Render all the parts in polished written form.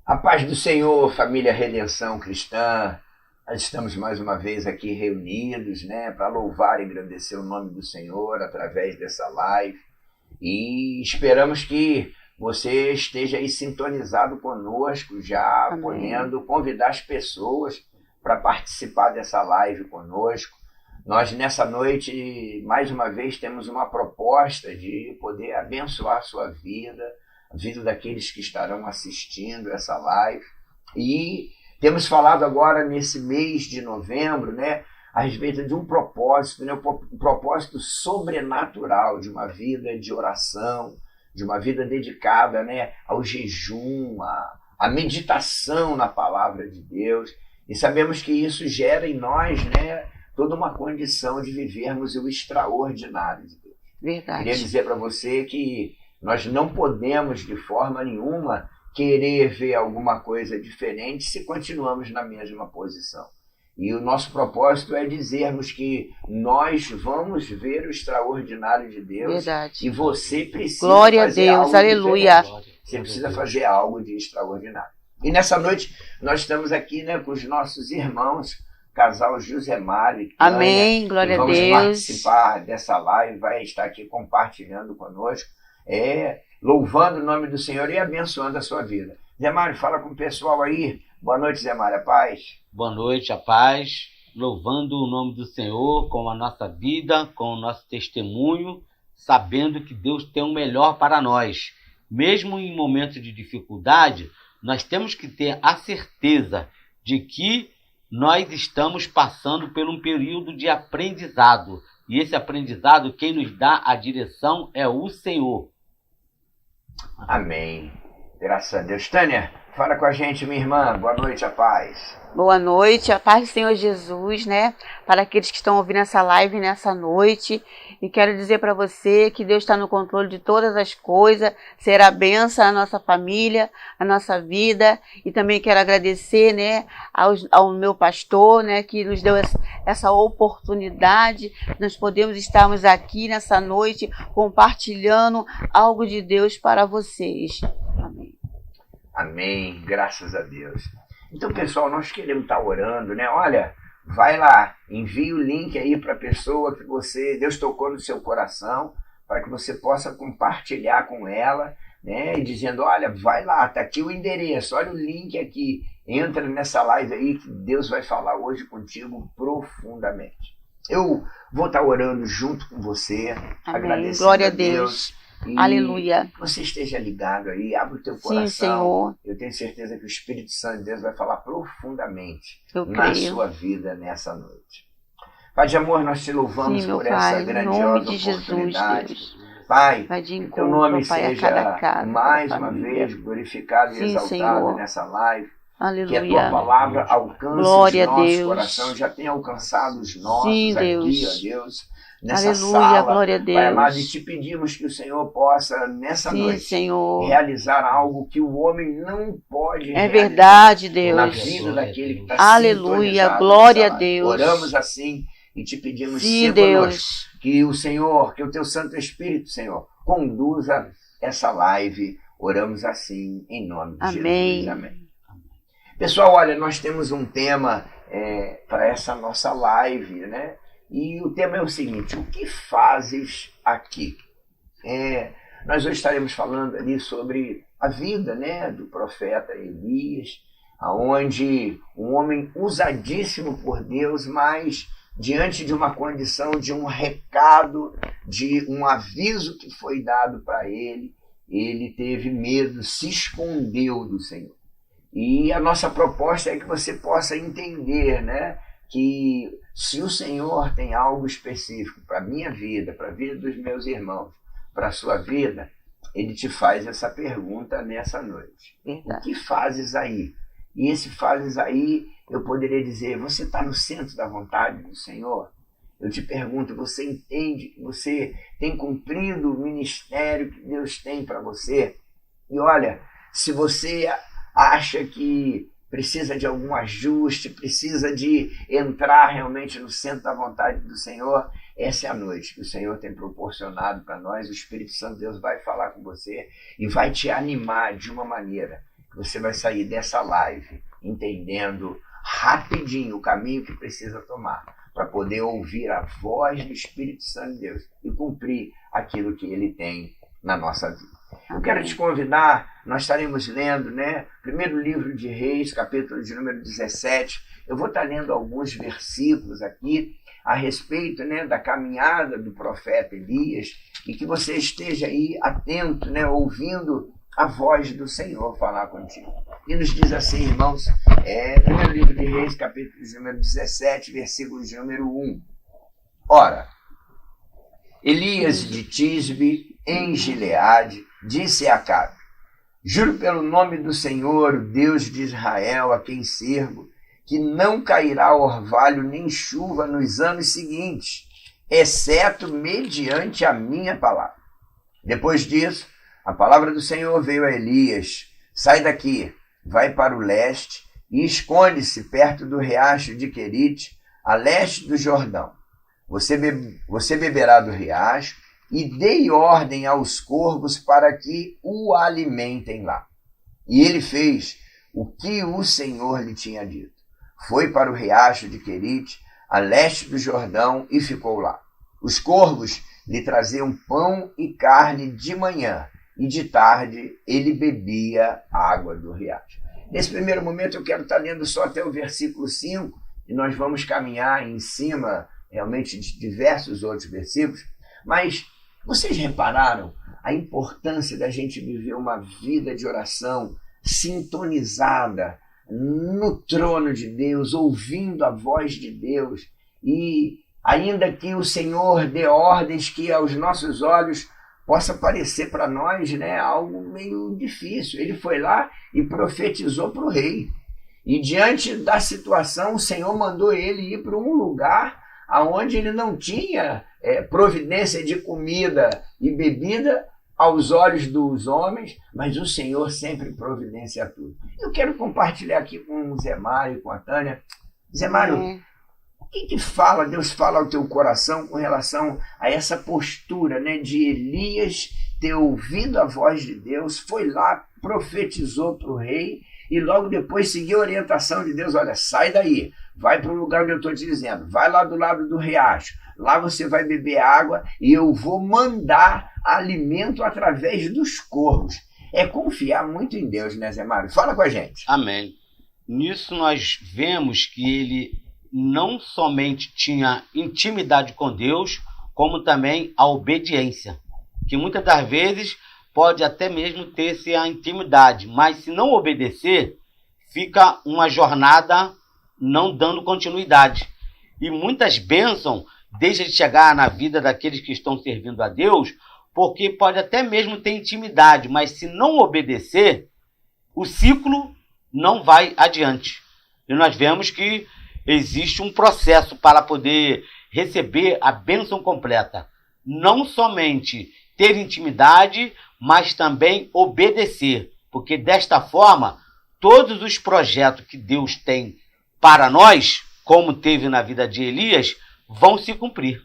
A paz do Senhor, família Redenção Cristã. Nós estamos mais uma vez aqui reunidos, para louvar e engrandecer o nome do Senhor através dessa live. E esperamos que você esteja aí sintonizado conosco, já Amém. podendo convidar as pessoas para participar dessa live conosco. Nós, nessa noite, mais uma vez, temos uma proposta de poder abençoar a sua vida, a vida daqueles que estarão assistindo essa live. E temos falado agora, nesse mês de novembro, a respeito de um propósito, um propósito sobrenatural de uma vida de oração, de uma vida dedicada ao jejum, à meditação na palavra de Deus. E sabemos que isso gera em nós toda uma condição de vivermos o extraordinário de Deus. Verdade. Queria dizer para você que nós não podemos, de forma nenhuma, querer ver alguma coisa diferente se continuamos na mesma posição. E o nosso propósito é dizermos que nós vamos ver o extraordinário de Deus. Verdade. E você precisa Glória a fazer Deus, algo aleluia. diferente. Você precisa fazer algo de extraordinário. E nessa noite nós estamos aqui com os nossos irmãos, casal José Mário e Tânia. Amém, glória a vamos Deus. participar dessa live, vai estar aqui compartilhando conosco, louvando o nome do Senhor e abençoando a sua vida. Zé Mário, fala com o pessoal aí. Boa noite, Zé Mário, a paz. Boa noite, a paz. Louvando o nome do Senhor com a nossa vida, com o nosso testemunho, sabendo que Deus tem o melhor para nós. Mesmo em momentos de dificuldade, nós temos que ter a certeza de que nós estamos passando por um período de aprendizado. E esse aprendizado, quem nos dá a direção é o Senhor. Amém. Graças a Deus. Tânia, fala com a gente, minha irmã. Boa noite, a paz. Boa noite, a paz do Senhor Jesus, para aqueles que estão ouvindo essa live nessa noite. E quero dizer para você que Deus está no controle de todas as coisas, será bênção à nossa família, à nossa vida. E também quero agradecer, ao meu pastor, que nos deu essa oportunidade. Nós podemos estarmos aqui nessa noite compartilhando algo de Deus para vocês. Amém. Amém. Graças a Deus. Então, pessoal, nós queremos estar orando, Olha, vai lá, envie o link aí para a pessoa que Deus tocou no seu coração, para que você possa compartilhar com ela, e dizendo, olha, vai lá, tá aqui o endereço, olha o link aqui, entra nessa live aí que Deus vai falar hoje contigo profundamente. Eu vou estar orando junto com você, Amém. agradecendo Glória a Deus. E aleluia. Você esteja ligado aí, abre o teu coração. Sim, Senhor. Eu tenho certeza que o Espírito Santo de Deus vai falar profundamente Eu na creio. sua vida nessa noite. Pai de amor, nós te louvamos Sim, meu por Pai, essa em grandiosa nome de Jesus, oportunidade. Deus. Pai, Vai de que teu encontro, nome Pai, a seja cada casa, mais cada uma família. vez glorificado e Sim, exaltado Senhor. nessa live. Que a tua Aleluia. palavra alcance Glória os a nossos Deus. corações, já tem alcançado os nossos Sim, aqui, Deus. ó Deus, nessa Aleluia, sala. glória a Deus. Pai amado, e te pedimos que o Senhor possa, nessa Sim, noite, Senhor. realizar algo que o homem não pode É realizar verdade, na Deus. vida daquele que está Aleluia, sintonizado glória nessa a live. Deus. Oramos assim e te pedimos Sim, sempre conosco, Deus. que o Senhor, que o teu Santo Espírito, Senhor, conduza essa live. Oramos assim, em nome de Amém. Jesus. Amém. Pessoal, olha, nós temos um tema para essa nossa live, E o tema é o seguinte: o que fazes aqui? Nós hoje estaremos falando ali sobre a vida, do profeta Elias, aonde um homem usadíssimo por Deus, mas diante de uma condição, de um recado, de um aviso que foi dado para ele teve medo, se escondeu do Senhor. E a nossa proposta é que você possa entender, que se o Senhor tem algo específico para a minha vida, para a vida dos meus irmãos, para a sua vida, Ele te faz essa pergunta nessa noite. Verdade. O que fazes aí? E esse fazes aí, eu poderia dizer, você está no centro da vontade do Senhor? Eu te pergunto, você entende que você tem cumprido o ministério que Deus tem para você? E olha, se você acha que precisa de algum ajuste, precisa de entrar realmente no centro da vontade do Senhor, essa é a noite que o Senhor tem proporcionado para nós. O Espírito Santo de Deus vai falar com você e vai te animar de uma maneira você vai sair dessa live entendendo rapidinho o caminho que precisa tomar para poder ouvir a voz do Espírito Santo de Deus e cumprir aquilo que ele tem na nossa vida. Eu quero te convidar, nós estaremos lendo, né, primeiro livro de Reis, capítulo de número 17. Eu vou estar lendo alguns versículos aqui a respeito, né, da caminhada do profeta Elias, e que você esteja aí atento, né, ouvindo a voz do Senhor falar contigo. E nos diz assim, irmãos, primeiro livro de Reis, capítulo de número 17, versículo de número 1. Ora, Elias de Tisbe, em Gileade, disse a Acabe: juro pelo nome do Senhor, o Deus de Israel, a quem sirvo, que não cairá orvalho nem chuva nos anos seguintes, exceto mediante a minha palavra. Depois disso, a palavra do Senhor veio a Elias: sai daqui, vai para o leste e esconde-se perto do riacho de Querite, a leste do Jordão. Você beberá do riacho, e dei ordem aos corvos para que o alimentem lá. E ele fez o que o Senhor lhe tinha dito. Foi para o riacho de Querite, a leste do Jordão, e ficou lá. Os corvos lhe traziam pão e carne de manhã, e de tarde ele bebia água do riacho. Nesse primeiro momento eu quero estar lendo só até o versículo 5, e nós vamos caminhar em cima realmente de diversos outros versículos, mas vocês repararam a importância da gente viver uma vida de oração sintonizada no trono de Deus, ouvindo a voz de Deus, e ainda que o Senhor dê ordens que aos nossos olhos possa parecer para nós, né, algo meio difícil. Ele foi lá e profetizou para o rei. E diante da situação, o Senhor mandou ele ir para um lugar onde ele não tinha providência de comida e bebida aos olhos dos homens, mas o Senhor sempre providencia tudo. Eu quero compartilhar aqui com o Zé Mário e com a Tânia. Zé Mário, o que fala, Deus fala ao teu coração com relação a essa postura, né, de Elias ter ouvido a voz de Deus, foi lá, profetizou para o rei e logo depois seguiu a orientação de Deus: olha, sai daí, vai para o lugar onde eu estou te dizendo, vai lá do lado do riacho, lá você vai beber água e eu vou mandar alimento através dos corvos. É confiar muito em Deus, né, Zé Mário? Fala com a gente. Amém. Nisso nós vemos que ele não somente tinha intimidade com Deus, como também a obediência, que muitas das vezes pode até mesmo ter-se a intimidade, mas se não obedecer, fica uma jornada não dando continuidade. E muitas bênçãos deixam de chegar na vida daqueles que estão servindo a Deus, porque pode até mesmo ter intimidade, mas se não obedecer, o ciclo não vai adiante. E nós vemos que existe um processo para poder receber a bênção completa. Não somente ter intimidade, mas também obedecer. Porque desta forma, todos os projetos que Deus tem para nós, como teve na vida de Elias, vão se cumprir.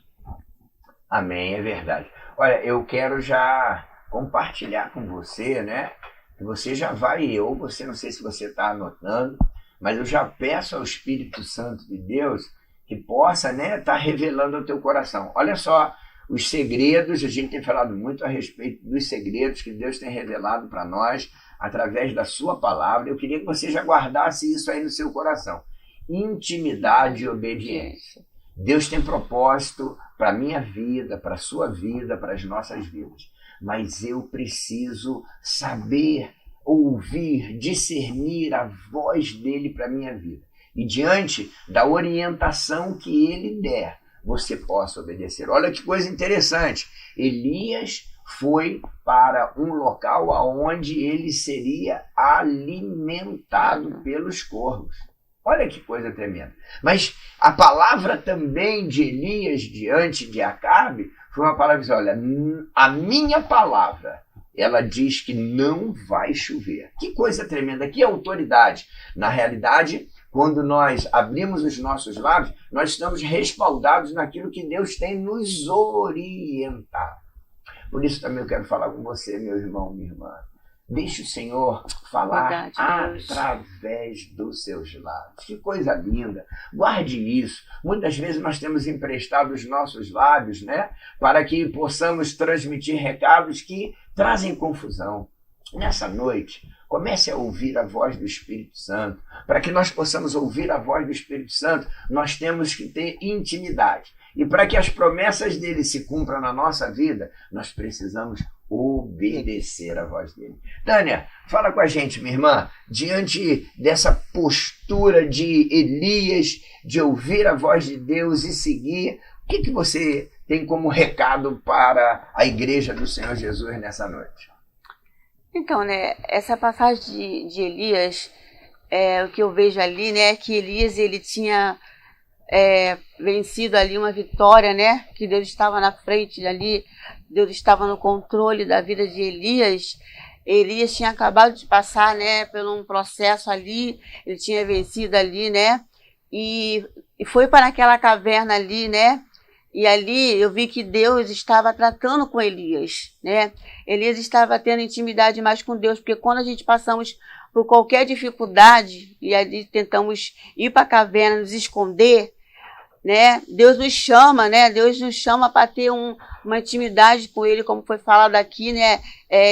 Amém, é verdade. Olha, eu quero já compartilhar com você, né? Que você já vai, ou você, não sei se você está anotando, mas eu já peço ao Espírito Santo de Deus que possa, né, estar revelando ao teu coração. Olha só, os segredos, a gente tem falado muito a respeito dos segredos que Deus tem revelado para nós através da sua palavra. Eu queria que você já guardasse isso aí no seu coração. Intimidade e obediência. Deus tem propósito para a minha vida, para a sua vida, para as nossas vidas. Mas eu preciso saber, ouvir, discernir a voz dele para a minha vida. E diante da orientação que ele der, você possa obedecer. Olha que coisa interessante. Elias foi para um local onde ele seria alimentado pelos corvos. Olha que coisa tremenda. Mas a palavra também de Elias diante de Acabe foi uma palavra que diz: olha, a minha palavra, ela diz que não vai chover. Que coisa tremenda, que autoridade. Na realidade, quando nós abrimos os nossos lábios, nós estamos respaldados naquilo que Deus tem nos orientado. Por isso também eu quero falar com você, meu irmão, minha irmã. Deixe o Senhor falar Verdade, Deus. através dos seus lábios. Que coisa linda. Guarde isso. Muitas vezes nós temos emprestado os nossos lábios, né, para que possamos transmitir recados que trazem confusão. Nessa noite, comece a ouvir a voz do Espírito Santo. Para que nós possamos ouvir a voz do Espírito Santo, nós temos que ter intimidade. E para que as promessas dele se cumpram na nossa vida, nós precisamos obedecer a voz dele. Tânia, fala com a gente, minha irmã, diante dessa postura de Elias, de ouvir a voz de Deus e seguir, o que você tem como recado para a igreja do Senhor Jesus nessa noite? Então, né, essa passagem de Elias, o que eu vejo ali, né, que Elias, ele tinha vencido ali uma vitória, né, que Deus estava na frente ali, Deus estava no controle da vida de Elias. Elias tinha acabado de passar, né, por um processo ali, ele tinha vencido ali, né, e foi para aquela caverna ali, né, e ali eu vi que Deus estava tratando com Elias, né, Elias estava tendo intimidade mais com Deus, porque quando a gente passamos por qualquer dificuldade e ali tentamos ir para a caverna, nos esconder, né, Deus nos chama, né, Deus nos chama para ter uma intimidade com Ele, como foi falado aqui, né,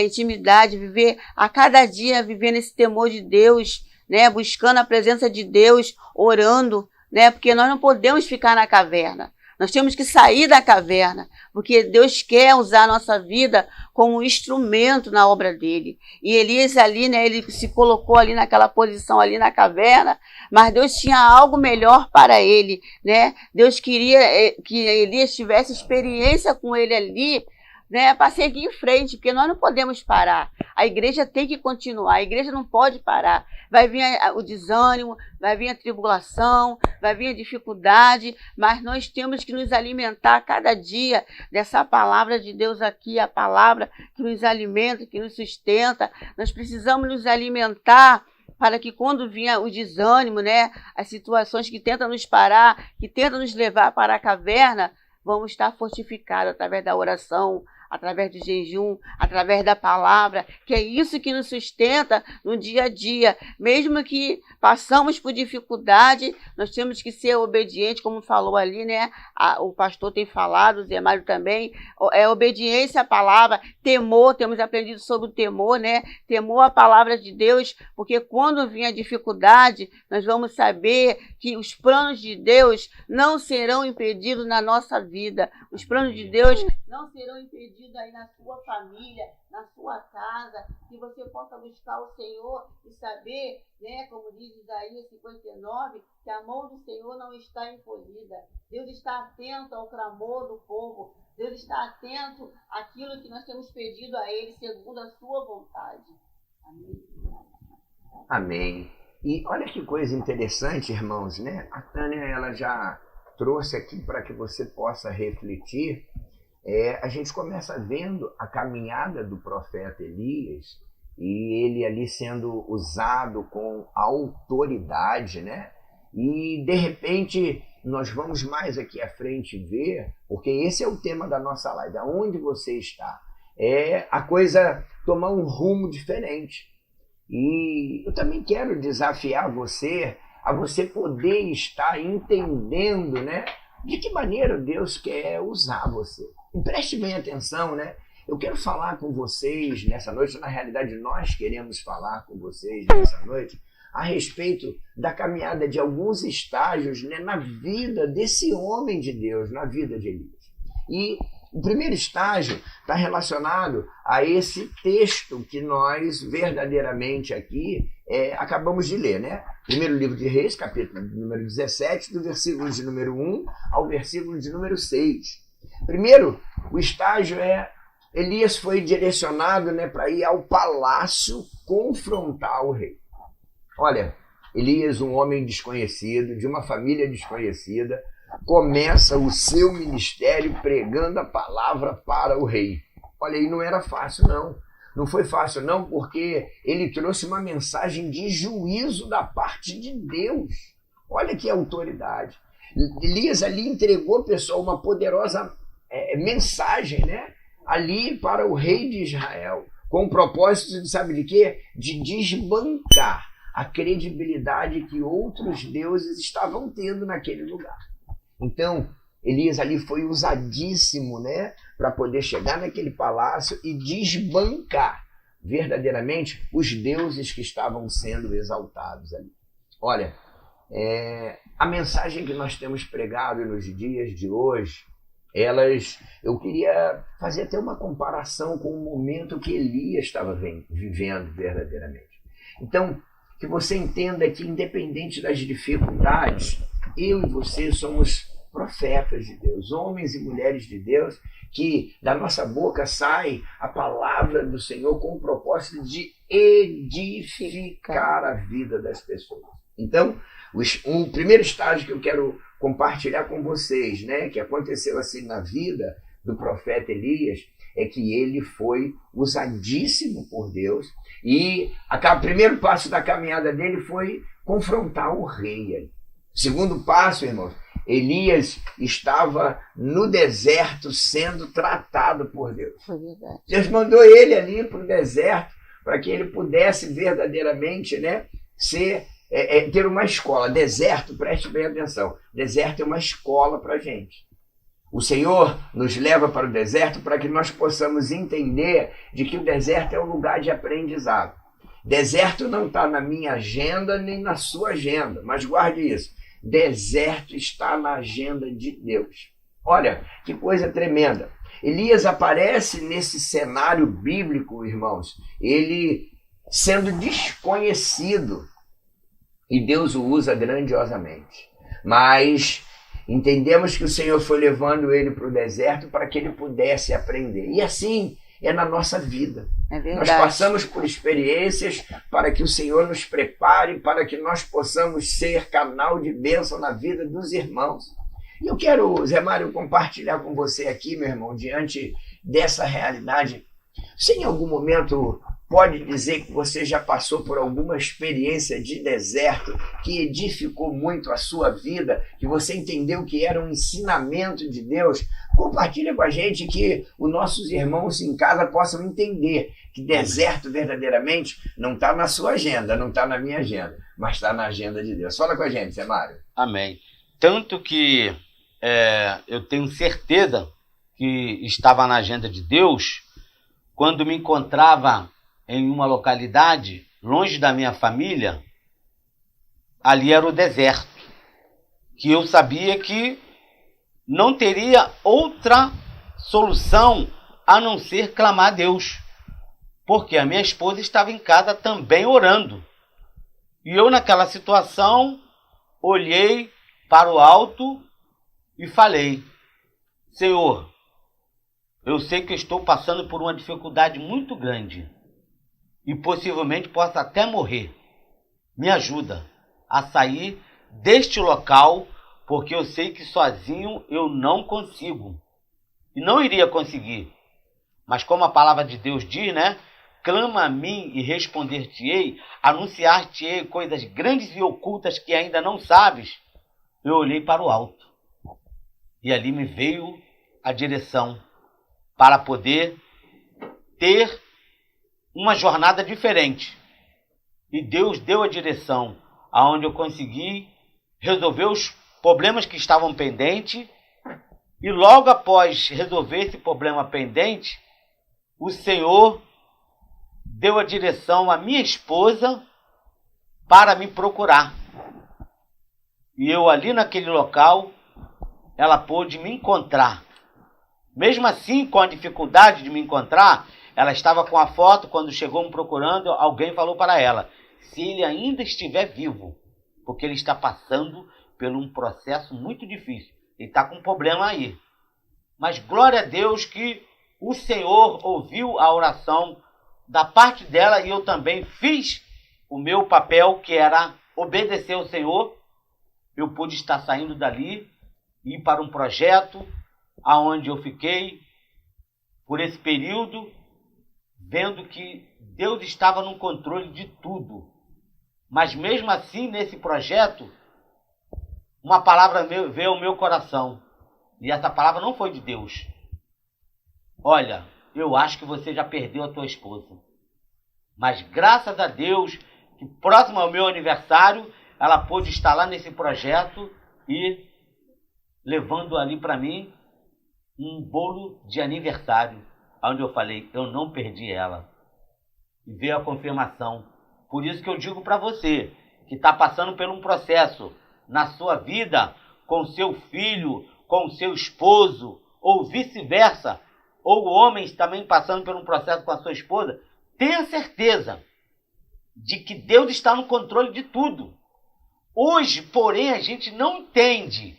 intimidade, viver a cada dia, viver nesse temor de Deus, né, buscando a presença de Deus, orando, né, porque nós não podemos ficar na caverna. Nós temos que sair da caverna, porque Deus quer usar a nossa vida como um instrumento na obra dele. E Elias ali, né, ele se colocou ali naquela posição ali na caverna, mas Deus tinha algo melhor para ele, né? Deus queria que Elias tivesse experiência com ele ali, né, para seguir em frente, porque nós não podemos parar. A igreja tem que continuar, a igreja não pode parar. Vai vir o desânimo, vai vir a tribulação, vai vir a dificuldade, mas nós temos que nos alimentar cada dia dessa palavra de Deus aqui, a palavra que nos alimenta, que nos sustenta. Nós precisamos nos alimentar para que quando vinha o desânimo, né, as situações que tentam nos parar, que tentam nos levar para a caverna, vamos estar fortificados através da oração, através do jejum, através da palavra, que é isso que nos sustenta no dia a dia. Mesmo que passamos por dificuldade, nós temos que ser obedientes, como falou ali, né? O pastor tem falado, o Zé Mário também, obediência à palavra, temor, temos aprendido sobre o temor, né? Temor à palavra de Deus, porque quando vir a dificuldade, nós vamos saber que os planos de Deus não serão impedidos na nossa vida. Os planos de Deus não serão impedidos aí na sua família, na sua casa, que você possa buscar o Senhor e saber, né, como diz Isaías 59, que a mão do Senhor não está encolhida. Deus está atento ao clamor do povo. Deus está atento àquilo que nós temos pedido a Ele, segundo a sua vontade. Amém. Amém. E olha que coisa interessante, irmãos, né? A Tânia, ela já trouxe aqui para que você possa refletir. A gente começa vendo a caminhada do profeta Elias e ele ali sendo usado com autoridade, né? E de repente nós vamos mais aqui à frente ver, porque esse é o tema da nossa live, aonde você está. A coisa tomar um rumo diferente. E eu também quero desafiar você a você poder estar entendendo, né, de que maneira Deus quer usar você. E preste bem atenção, né? Eu quero falar com vocês nessa noite, na realidade nós queremos falar com vocês nessa noite, a respeito da caminhada de alguns estágios, né, na vida desse homem de Deus, na vida de Elias. E o primeiro estágio está relacionado a esse texto que nós verdadeiramente aqui acabamos de ler, né? Primeiro livro de Reis, capítulo número 17, do versículo de número 1 ao versículo de número 6. Primeiro, o estágio Elias foi direcionado, né, para ir ao palácio confrontar o rei. Olha, Elias, um homem desconhecido, de uma família desconhecida, começa o seu ministério pregando a palavra para o rei. Olha, e não era fácil, não. Não foi fácil, não, porque ele trouxe uma mensagem de juízo da parte de Deus. Olha que autoridade. Elias ali entregou, pessoal, uma poderosa mensagem, né, ali para o rei de Israel. com o propósito de, sabe de quê? De desbancar a credibilidade que outros deuses estavam tendo naquele lugar. Então, Elias ali foi usadíssimo, né, para poder chegar naquele palácio e desbancar verdadeiramente os deuses que estavam sendo exaltados ali. Olha, a mensagem que nós temos pregado nos dias de hoje, eu queria fazer até uma comparação com o momento que Elias estava vivendo verdadeiramente. Então, que você entenda que, independente das dificuldades, eu e você somos profetas de Deus, homens e mulheres de Deus, que da nossa boca sai a palavra do Senhor com o propósito de edificar a vida das pessoas. Então, o primeiro estágio que eu quero compartilhar com vocês, né, que aconteceu assim na vida do profeta Elias, é que ele foi usadíssimo por Deus e o primeiro passo da caminhada dele foi confrontar o rei. O segundo passo, irmãos, Elias estava no deserto sendo tratado por Deus. Deus mandou ele ali para o deserto para que ele pudesse verdadeiramente, né, ter uma escola. Deserto, preste bem atenção, deserto é uma escola para a gente. O Senhor nos leva para o deserto para que nós possamos entender de que o deserto é um lugar de aprendizado. Deserto não está na minha agenda nem na sua agenda, mas guarde isso. Deserto está na agenda de Deus. Olha, que coisa tremenda. Elias aparece nesse cenário bíblico, irmãos, ele sendo desconhecido, e Deus o usa grandiosamente. Mas entendemos que o Senhor foi levando ele para o deserto para que ele pudesse aprender. E assim é na nossa vida. É verdade. Nós passamos por experiências para que o Senhor nos prepare, para que nós possamos ser canal de bênção na vida dos irmãos. E eu quero, Zé Mário, compartilhar com você aqui, meu irmão, diante dessa realidade. Você em algum momento pode dizer que você já passou por alguma experiência de deserto que edificou muito a sua vida, que você entendeu que era um ensinamento de Deus? Compartilha com a gente que os nossos irmãos em casa possam entender que deserto verdadeiramente não está na sua agenda, não está na minha agenda, mas está na agenda de Deus. Fala com a gente, Zé Mário. Amém. Tanto que eu tenho certeza que estava na agenda de Deus quando me encontrava em uma localidade longe da minha família. Ali era o deserto, que eu sabia que não teria outra solução a não ser clamar a Deus, porque a minha esposa estava em casa também orando. E eu, naquela situação, olhei para o alto e falei: Senhor, eu sei que eu estou passando por uma dificuldade muito grande e possivelmente possa até morrer. Me ajuda a sair deste local, porque eu sei que sozinho eu não consigo. E não iria conseguir. Mas como a palavra de Deus diz, né? Clama a mim e responder-te-ei, anunciar-te-ei coisas grandes e ocultas que ainda não sabes. Eu olhei para o alto. E ali me veio a direção para poder ter uma jornada diferente. E Deus deu a direção aonde eu consegui resolver os problemas que estavam pendentes. E logo após resolver esse problema pendente, o Senhor deu a direção à minha esposa para me procurar. E eu ali naquele local, ela pôde me encontrar. Mesmo assim, com a dificuldade de me encontrar, ela estava com a foto. Quando chegou me procurando, alguém falou para ela: se ele ainda estiver vivo, porque ele está passando por um processo muito difícil. Ele está com um problema aí. Mas glória a Deus que o Senhor ouviu a oração da parte dela e eu também fiz o meu papel, que era obedecer ao Senhor. Eu pude estar saindo dali e ir para um projeto aonde eu fiquei por esse período, vendo que Deus estava no controle de tudo. Mas mesmo assim, nesse projeto, uma palavra veio ao meu coração. E essa palavra não foi de Deus. Olha, eu acho que você já perdeu a tua esposa. Mas graças a Deus, que próximo ao meu aniversário, ela pôde estar lá nesse projeto e levando ali para mim um bolo de aniversário, onde eu falei, eu não perdi ela. E veio a confirmação. Por isso que eu digo para você, que está passando por um processo na sua vida, com seu filho, com seu esposo, ou vice-versa, ou homens também passando por um processo com a sua esposa, tenha certeza de que Deus está no controle de tudo. Hoje, porém, a gente não entende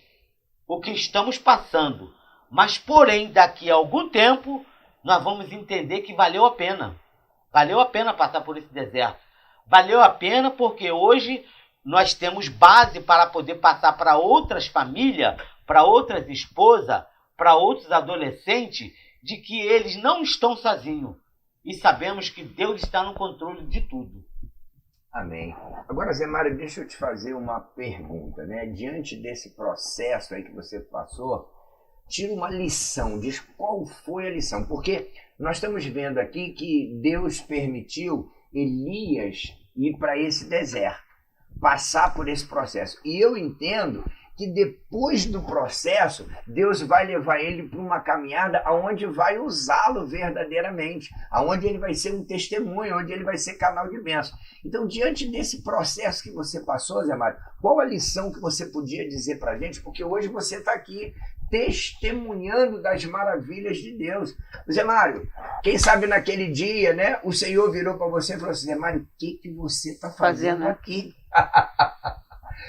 o que estamos passando, mas, porém, daqui a algum tempo, nós vamos entender que valeu a pena. Valeu a pena passar por esse deserto. Valeu a pena porque hoje nós temos base para poder passar para outras famílias, para outras esposas, para outros adolescentes, de que eles não estão sozinhos. E sabemos que Deus está no controle de tudo. Amém. Agora, Zé Mário, deixa eu te fazer uma pergunta, né? Diante desse processo aí que você passou, tira uma lição, diz qual foi a lição. Porque nós estamos vendo aqui que Deus permitiu Elias ir para esse deserto, passar por esse processo. E eu entendo que depois do processo, Deus vai levar ele para uma caminhada onde vai usá-lo verdadeiramente, onde ele vai ser um testemunho, onde ele vai ser canal de bênção. Então, diante desse processo que você passou, Zé Mário, qual a lição que você podia dizer para a gente? Porque hoje você está aqui testemunhando das maravilhas de Deus. Zé Mário, quem sabe naquele dia, né, o Senhor virou para você e falou assim, Zé Mário, o que você está fazendo aqui?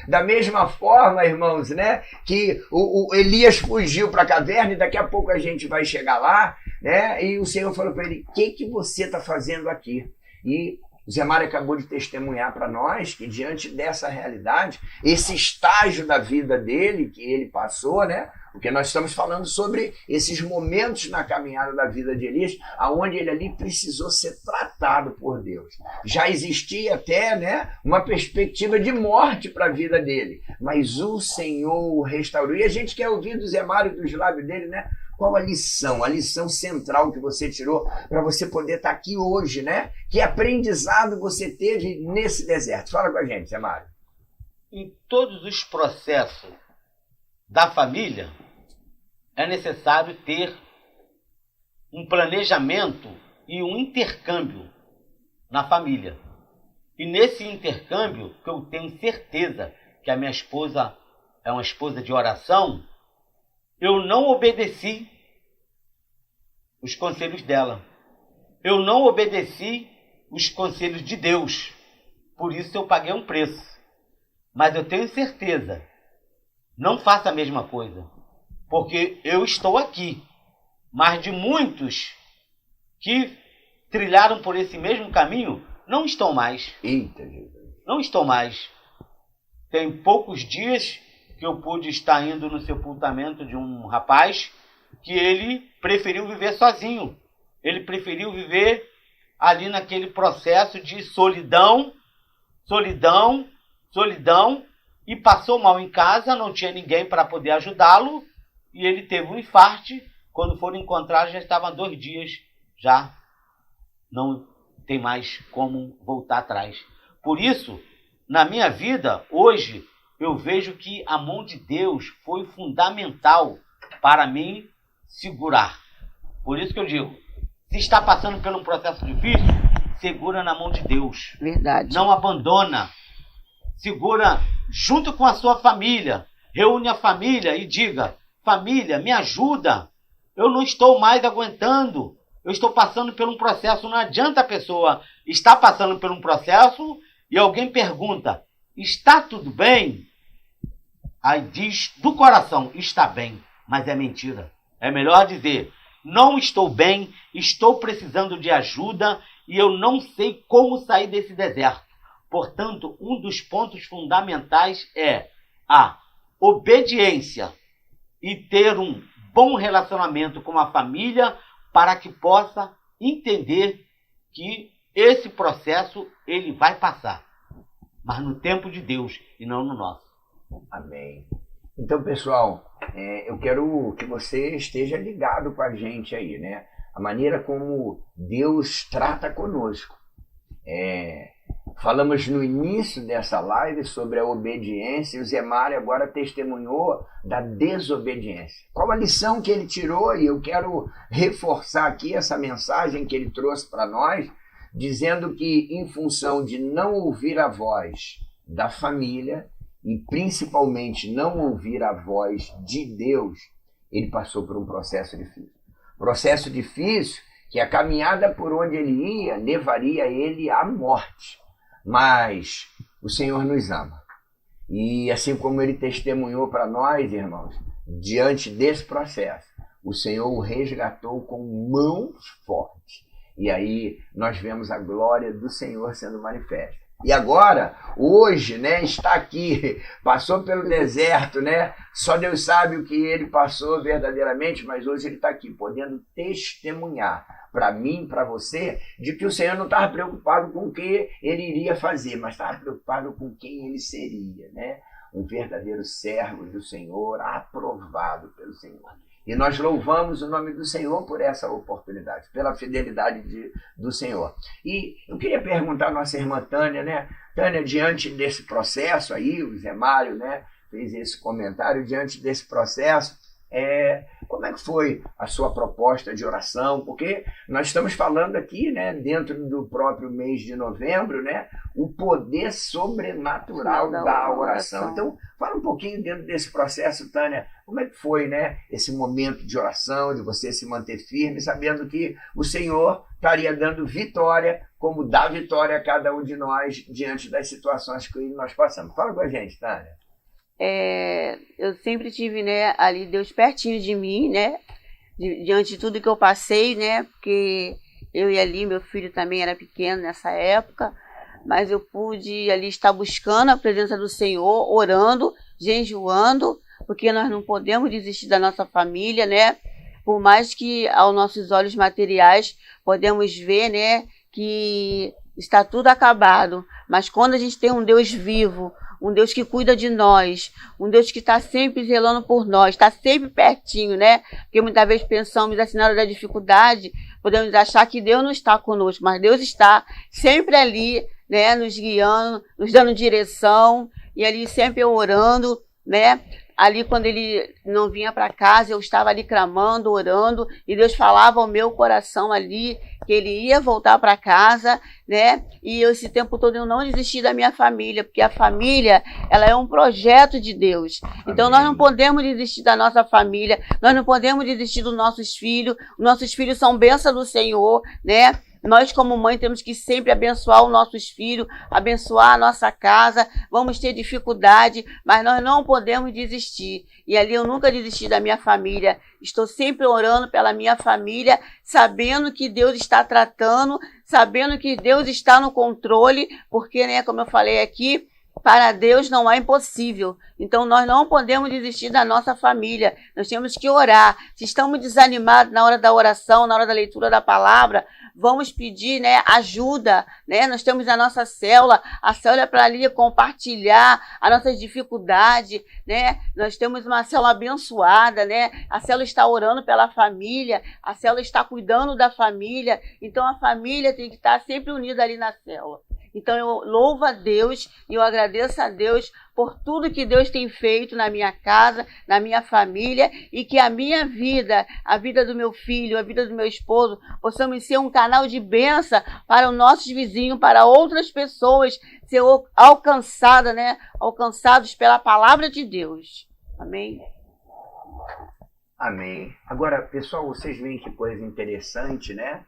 Da mesma forma, irmãos, né, que o Elias fugiu para a caverna e daqui a pouco a gente vai chegar lá, né, e o Senhor falou para ele, o que você está fazendo aqui? E o Zé Mário acabou de testemunhar para nós que diante dessa realidade, esse estágio da vida dele, que ele passou, né, porque nós estamos falando sobre esses momentos na caminhada da vida de Elias, aonde ele ali precisou ser tratado por Deus. Já existia até, né, uma perspectiva de morte para a vida dele, mas o Senhor o restaurou. E a gente quer ouvir do Zé Mário, dos lábios dele, né? Qual a lição central que você tirou para você poder estar aqui hoje, né? Que aprendizado você teve nesse deserto? Fala com a gente, Zé Mário. Em todos os processos da família, é necessário ter um planejamento e um intercâmbio na família. E nesse intercâmbio, que eu tenho certeza que a minha esposa é uma esposa de oração, eu não obedeci os conselhos dela. Eu não obedeci os conselhos de Deus. Por isso eu paguei um preço. Mas eu tenho certeza, não faça a mesma coisa. Porque eu estou aqui. Mas de muitos que trilharam por esse mesmo caminho, não estão mais. Eita, Jesus. Não estão mais. Tem poucos dias que eu pude estar indo no sepultamento de um rapaz que ele preferiu viver sozinho. Ele preferiu viver ali naquele processo de solidão, e passou mal em casa, não tinha ninguém para poder ajudá-lo, e ele teve um infarto. Quando foram encontrar, já estava 2 dias, já não tem mais como voltar atrás. Por isso, na minha vida, hoje, eu vejo que a mão de Deus foi fundamental para mim segurar. Por isso que eu digo, se está passando por um processo difícil, segura na mão de Deus. Verdade. Não abandona. Segura junto com a sua família. Reúne a família e diga, família, me ajuda. Eu não estou mais aguentando. Eu estou passando por um processo. Não adianta a pessoa estar passando por um processo e alguém pergunta, está tudo bem? Aí diz do coração, está bem, mas é mentira. É melhor dizer, não estou bem, estou precisando de ajuda e eu não sei como sair desse deserto. Portanto, um dos pontos fundamentais é a obediência e ter um bom relacionamento com a família para que possa entender que esse processo ele vai passar, mas no tempo de Deus e não no nosso. Amém. Então, pessoal, eu quero que você esteja ligado com a gente aí, né? a maneira como Deus trata conosco. Falamos no início dessa live sobre a obediência e o Zé Mário agora testemunhou da desobediência. Qual a lição que ele tirou? E eu quero reforçar aqui essa mensagem que ele trouxe para nós, dizendo que em função de não ouvir a voz da família e principalmente não ouvir a voz de Deus, ele passou por um processo difícil. Processo difícil que a caminhada por onde ele ia levaria ele à morte. Mas o Senhor nos ama. E assim como ele testemunhou para nós, irmãos, diante desse processo, o Senhor o resgatou com mãos fortes. E aí nós vemos a glória do Senhor sendo manifesta. E agora, hoje, né, está aqui, passou pelo deserto, né? Só Deus sabe o que ele passou verdadeiramente, mas hoje ele está aqui, podendo testemunhar para mim, para você, de que o Senhor não estava preocupado com o que ele iria fazer, mas estava preocupado com quem ele seria, né? Um verdadeiro servo do Senhor, aprovado pelo Senhor. E nós louvamos o nome do Senhor por essa oportunidade, pela fidelidade do Senhor. E eu queria perguntar à nossa irmã Tânia, né? Tânia, diante desse processo aí, o Zé Mário, né, fez esse comentário, diante desse processo, como é que foi a sua proposta de oração? Porque nós estamos falando aqui, né, dentro do próprio mês de novembro, né, o poder sobrenatural da oração. Então, fala um pouquinho dentro desse processo, Tânia, como é que foi, né, esse momento de oração, de você se manter firme, sabendo que o Senhor estaria dando vitória, como dá vitória a cada um de nós diante das situações que nós passamos. Fala com a gente, Tânia. Eu sempre tive, né, ali Deus pertinho de mim, né, diante de tudo que eu passei, né, porque eu e ali, meu filho também era pequeno nessa época, mas eu pude ali estar buscando a presença do Senhor, orando, jejuando, porque nós não podemos desistir da nossa família, né, por mais que aos nossos olhos materiais podemos ver, né, que está tudo acabado, mas quando a gente tem um Deus vivo, um Deus que cuida de nós, um Deus que está sempre zelando por nós, está sempre pertinho, né? Porque muitas vezes pensamos assim, na hora da dificuldade, podemos achar que Deus não está conosco, mas Deus está sempre ali, né? Nos guiando, nos dando direção, e ali sempre orando, né? Ali quando ele não vinha para casa, eu estava ali clamando, orando, e Deus falava ao meu coração ali que ele ia voltar para casa, né? E eu, esse tempo todo eu não desisti da minha família, porque a família, ela é um projeto de Deus. Então nós não podemos desistir da nossa família, nós não podemos desistir dos nossos filhos. Os nossos filhos são bênção do Senhor, né? Nós, como mãe, temos que sempre abençoar os nossos filhos, abençoar a nossa casa. Vamos ter dificuldade, mas nós não podemos desistir. E ali eu nunca desisti da minha família. Estou sempre orando pela minha família, sabendo que Deus está tratando, sabendo que Deus está no controle, porque, né, como eu falei aqui, para Deus não há impossível. Então nós não podemos desistir da nossa família. Nós temos que orar. Se estamos desanimados na hora da oração, na hora da leitura da palavra, vamos pedir, né, ajuda, né? Nós temos a nossa célula, a célula é para ali compartilhar as nossas dificuldades, né? Nós temos uma célula abençoada, né? A célula está orando pela família, a célula está cuidando da família. Então a família tem que estar sempre unida ali na célula. Então eu louvo a Deus e eu agradeço a Deus por tudo que Deus tem feito na minha casa, na minha família, e que a minha vida, a vida do meu filho, a vida do meu esposo, possamos ser um canal de bênção para os nossos vizinhos, para outras pessoas ser alcançadas, né? Alcançados pela palavra de Deus. Amém? Amém. Agora, pessoal, vocês veem que coisa interessante, né?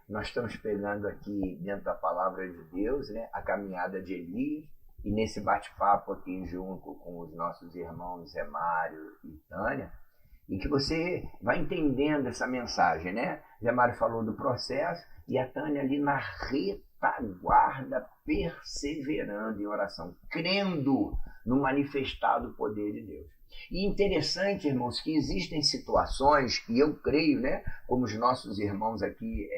Nós estamos pegando aqui dentro da palavra de Deus, né, a caminhada de Elias, e nesse bate-papo aqui junto com os nossos irmãos Zé Mário e Tânia, e que você vai entendendo essa mensagem, né? Zé Mário falou do processo e a Tânia ali na retaguarda, perseverando em oração, crendo no manifestado poder de Deus. E interessante, irmãos, que existem situações, e eu creio, né, como os nossos irmãos aqui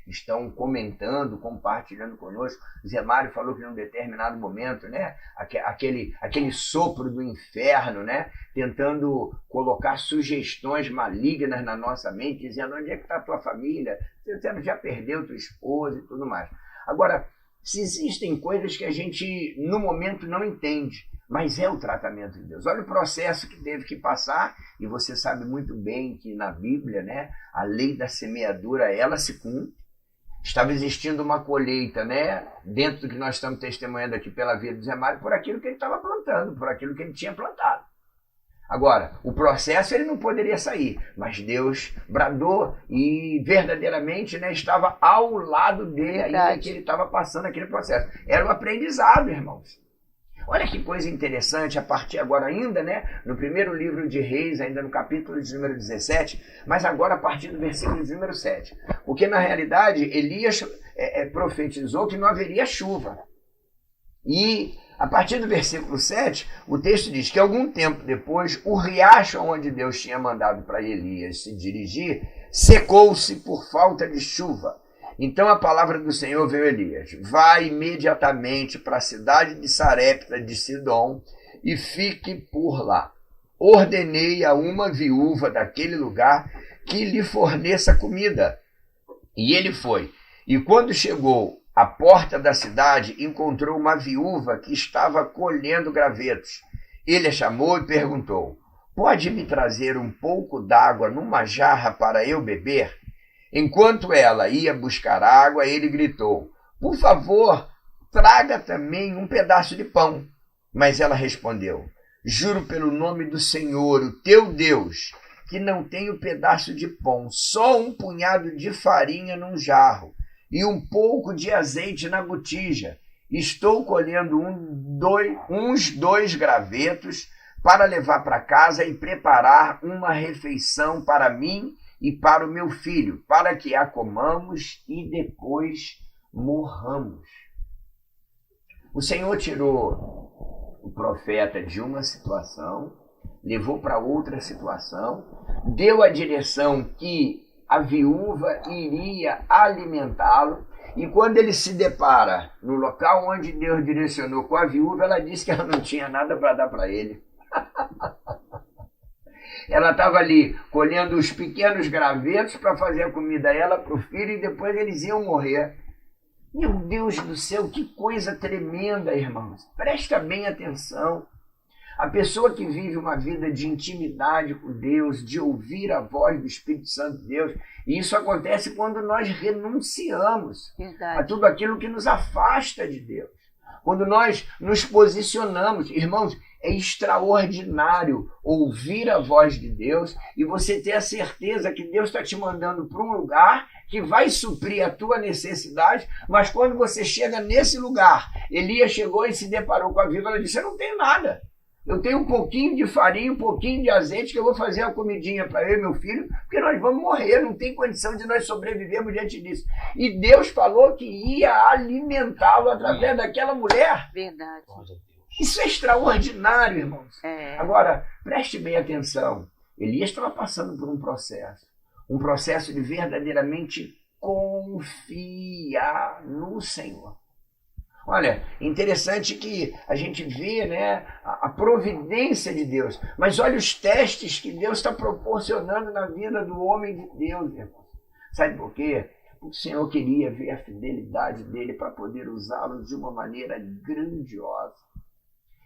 estão comentando, compartilhando conosco, o Zé Mário falou que em um determinado momento, né, aquele sopro do inferno, né, tentando colocar sugestões malignas na nossa mente, dizendo: onde é que está a tua família? Você já perdeu tua esposa e tudo mais. Agora, se existem coisas que a gente, no momento, não entende, mas é o tratamento de Deus. Olha o processo que teve que passar, e você sabe muito bem que na Bíblia, né, a lei da semeadura, ela se cumpre. Estava existindo uma colheita, né, dentro do que nós estamos testemunhando aqui pela vida do Zé Mário, por aquilo que ele estava plantando, por aquilo que ele tinha plantado. Agora, o processo ele não poderia sair, mas Deus bradou e verdadeiramente, né, estava ao lado dele, ainda que ele estava passando aquele processo. Era um aprendizado, irmãos. Olha que coisa interessante, a partir agora ainda, né, no primeiro livro de Reis, ainda no capítulo de número 17, mas agora a partir do versículo de número 7. Porque na realidade Elias profetizou que não haveria chuva. E a partir do versículo 7, o texto diz que algum tempo depois, o riacho onde Deus tinha mandado para Elias se dirigir, secou-se por falta de chuva. Então a palavra do Senhor veio a Elias: vai imediatamente para a cidade de Sarepta de Sidom e fique por lá. Ordenei a uma viúva daquele lugar que lhe forneça comida. E ele foi. E quando chegou à porta da cidade, encontrou uma viúva que estava colhendo gravetos. Ele a chamou e perguntou: pode me trazer um pouco d'água numa jarra para eu beber? Enquanto ela ia buscar água, ele gritou: por favor, traga também um pedaço de pão. Mas ela respondeu: juro pelo nome do Senhor, o teu Deus, que não tenho pedaço de pão, só um punhado de farinha num jarro e um pouco de azeite na botija. Estou colhendo uns 2 gravetos para levar para casa e preparar uma refeição para mim e para o meu filho, para que a comamos e depois morramos. O Senhor tirou o profeta de uma situação, levou para outra situação, deu a direção que a viúva iria alimentá-lo, e quando ele se depara no local onde Deus direcionou com a viúva, ela disse que ela não tinha nada para dar para ele. Ela estava ali colhendo os pequenos gravetos para fazer a comida a ela, para o filho, e depois eles iam morrer. Meu Deus do céu, que coisa tremenda, irmãos. Presta bem atenção. A pessoa que vive uma vida de intimidade com Deus, de ouvir a voz do Espírito Santo de Deus, e isso acontece quando nós renunciamos a tudo aquilo que nos afasta de Deus. Quando nós nos posicionamos, irmãos, é extraordinário ouvir a voz de Deus e você ter a certeza que Deus está te mandando para um lugar que vai suprir a tua necessidade, mas quando você chega nesse lugar, Elias chegou e se deparou com a viúva, ela disse: eu não tenho nada. Eu tenho um pouquinho de farinha, um pouquinho de azeite, que eu vou fazer a comidinha para eu e meu filho, porque nós vamos morrer, não tem condição de nós sobrevivermos diante disso. E Deus falou que ia alimentá-lo através daquela mulher. Verdade. Isso é extraordinário, irmãos. É. Agora, preste bem atenção. Elias estava passando por um processo de verdadeiramente confiar no Senhor. Olha, interessante que a gente vê, né, a providência de Deus, mas olha os testes que Deus está proporcionando na vida do homem de Deus, irmão. Sabe por quê? O Senhor queria ver a fidelidade dele para poder usá-lo de uma maneira grandiosa.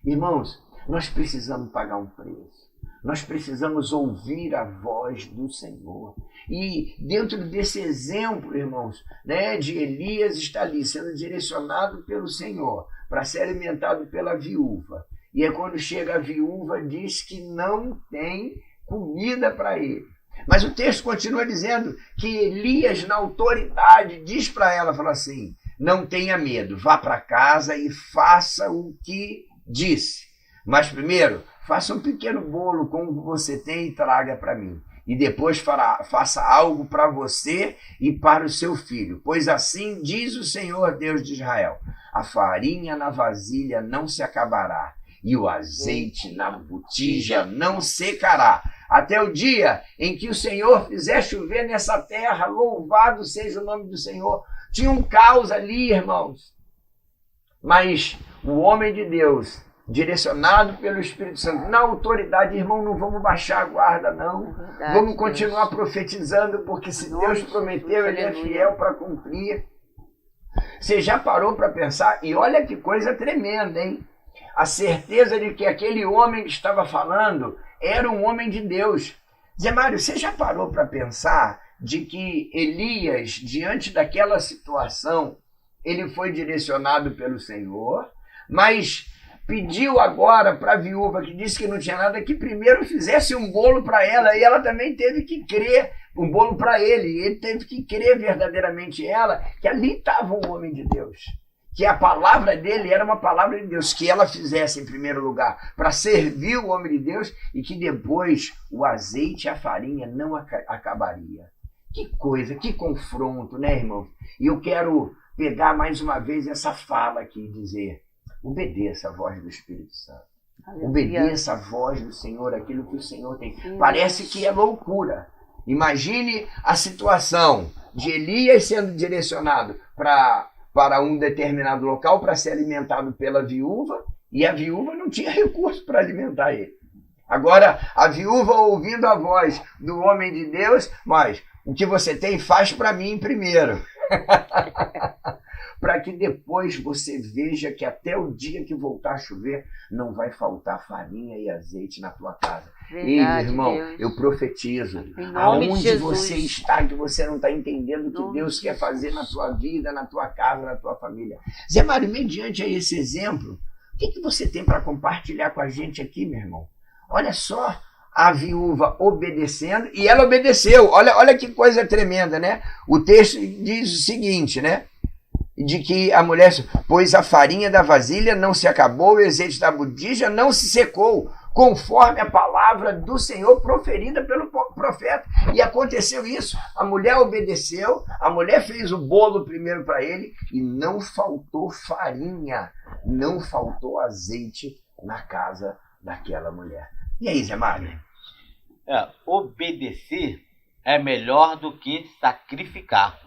Irmãos, nós precisamos pagar um preço. Nós precisamos ouvir a voz do Senhor. E dentro desse exemplo, irmãos, né, de Elias está ali sendo direcionado pelo Senhor para ser alimentado pela viúva. E é quando chega a viúva, diz que não tem comida para ele. Mas o texto continua dizendo que Elias, na autoridade, diz para ela, fala assim: não tenha medo, vá para casa e faça o que disse. Mas primeiro, faça um pequeno bolo como você tem e traga para mim. e depois faça algo para você e para o seu filho. Pois assim diz o Senhor Deus de Israel: a farinha na vasilha não se acabará, e o azeite na botija não secará, até o dia em que o Senhor fizer chover nessa terra. Louvado seja o nome do Senhor. Tinha um caos ali, irmãos. Mas o homem de Deus, direcionado pelo Espírito Santo, na autoridade, irmão, não vamos baixar a guarda, não. Verdade, vamos continuar profetizando, porque se Deus prometeu, Ele é fiel para cumprir. Você já parou para pensar? E olha que coisa tremenda, hein? A certeza de que aquele homem que estava falando era um homem de Deus. Zé Mário, você já parou para pensar de que Elias, diante daquela situação, ele foi direcionado pelo Senhor, mas pediu agora para a viúva, que disse que não tinha nada, que primeiro fizesse um bolo para ela, e ela também teve que crer, um bolo para ele, e ele teve que crer verdadeiramente ela, que ali estava um homem de Deus, que a palavra dele era uma palavra de Deus, que ela fizesse em primeiro lugar para servir o homem de Deus, e que depois o azeite e a farinha não acabaria. Que coisa, que confronto, né, irmão? E eu quero pegar mais uma vez essa fala aqui e dizer: obedeça a voz do Espírito Santo. Aleluia. Obedeça a voz do Senhor, aquilo que o Senhor tem. Parece que é loucura. Imagine a situação de Elias sendo direcionado para um determinado local para ser alimentado pela viúva, e a viúva não tinha recurso para alimentar ele. Agora, a viúva ouvindo a voz do homem de Deus: mas o que você tem, faz para mim primeiro. Para que depois você veja que até o dia que voltar a chover, não vai faltar farinha e azeite na tua casa. Verdade, ei, meu irmão, Deus, eu profetizo, aonde você está, que você não está entendendo o que Deus quer fazer na tua vida, na tua casa, na tua família. Zé Mário, mediante a esse exemplo, o que você tem para compartilhar com a gente aqui, meu irmão? Olha só, a viúva obedecendo, e ela obedeceu. Olha que coisa tremenda, né? O texto diz o seguinte, né? De que a mulher, pois a farinha da vasilha não se acabou, o azeite da botija não se secou, conforme a palavra do Senhor proferida pelo profeta. E aconteceu isso. A mulher obedeceu, a mulher fez o bolo primeiro para ele, e não faltou farinha, não faltou azeite na casa daquela mulher. E aí, Zé Mário? Obedecer é melhor do que sacrificar.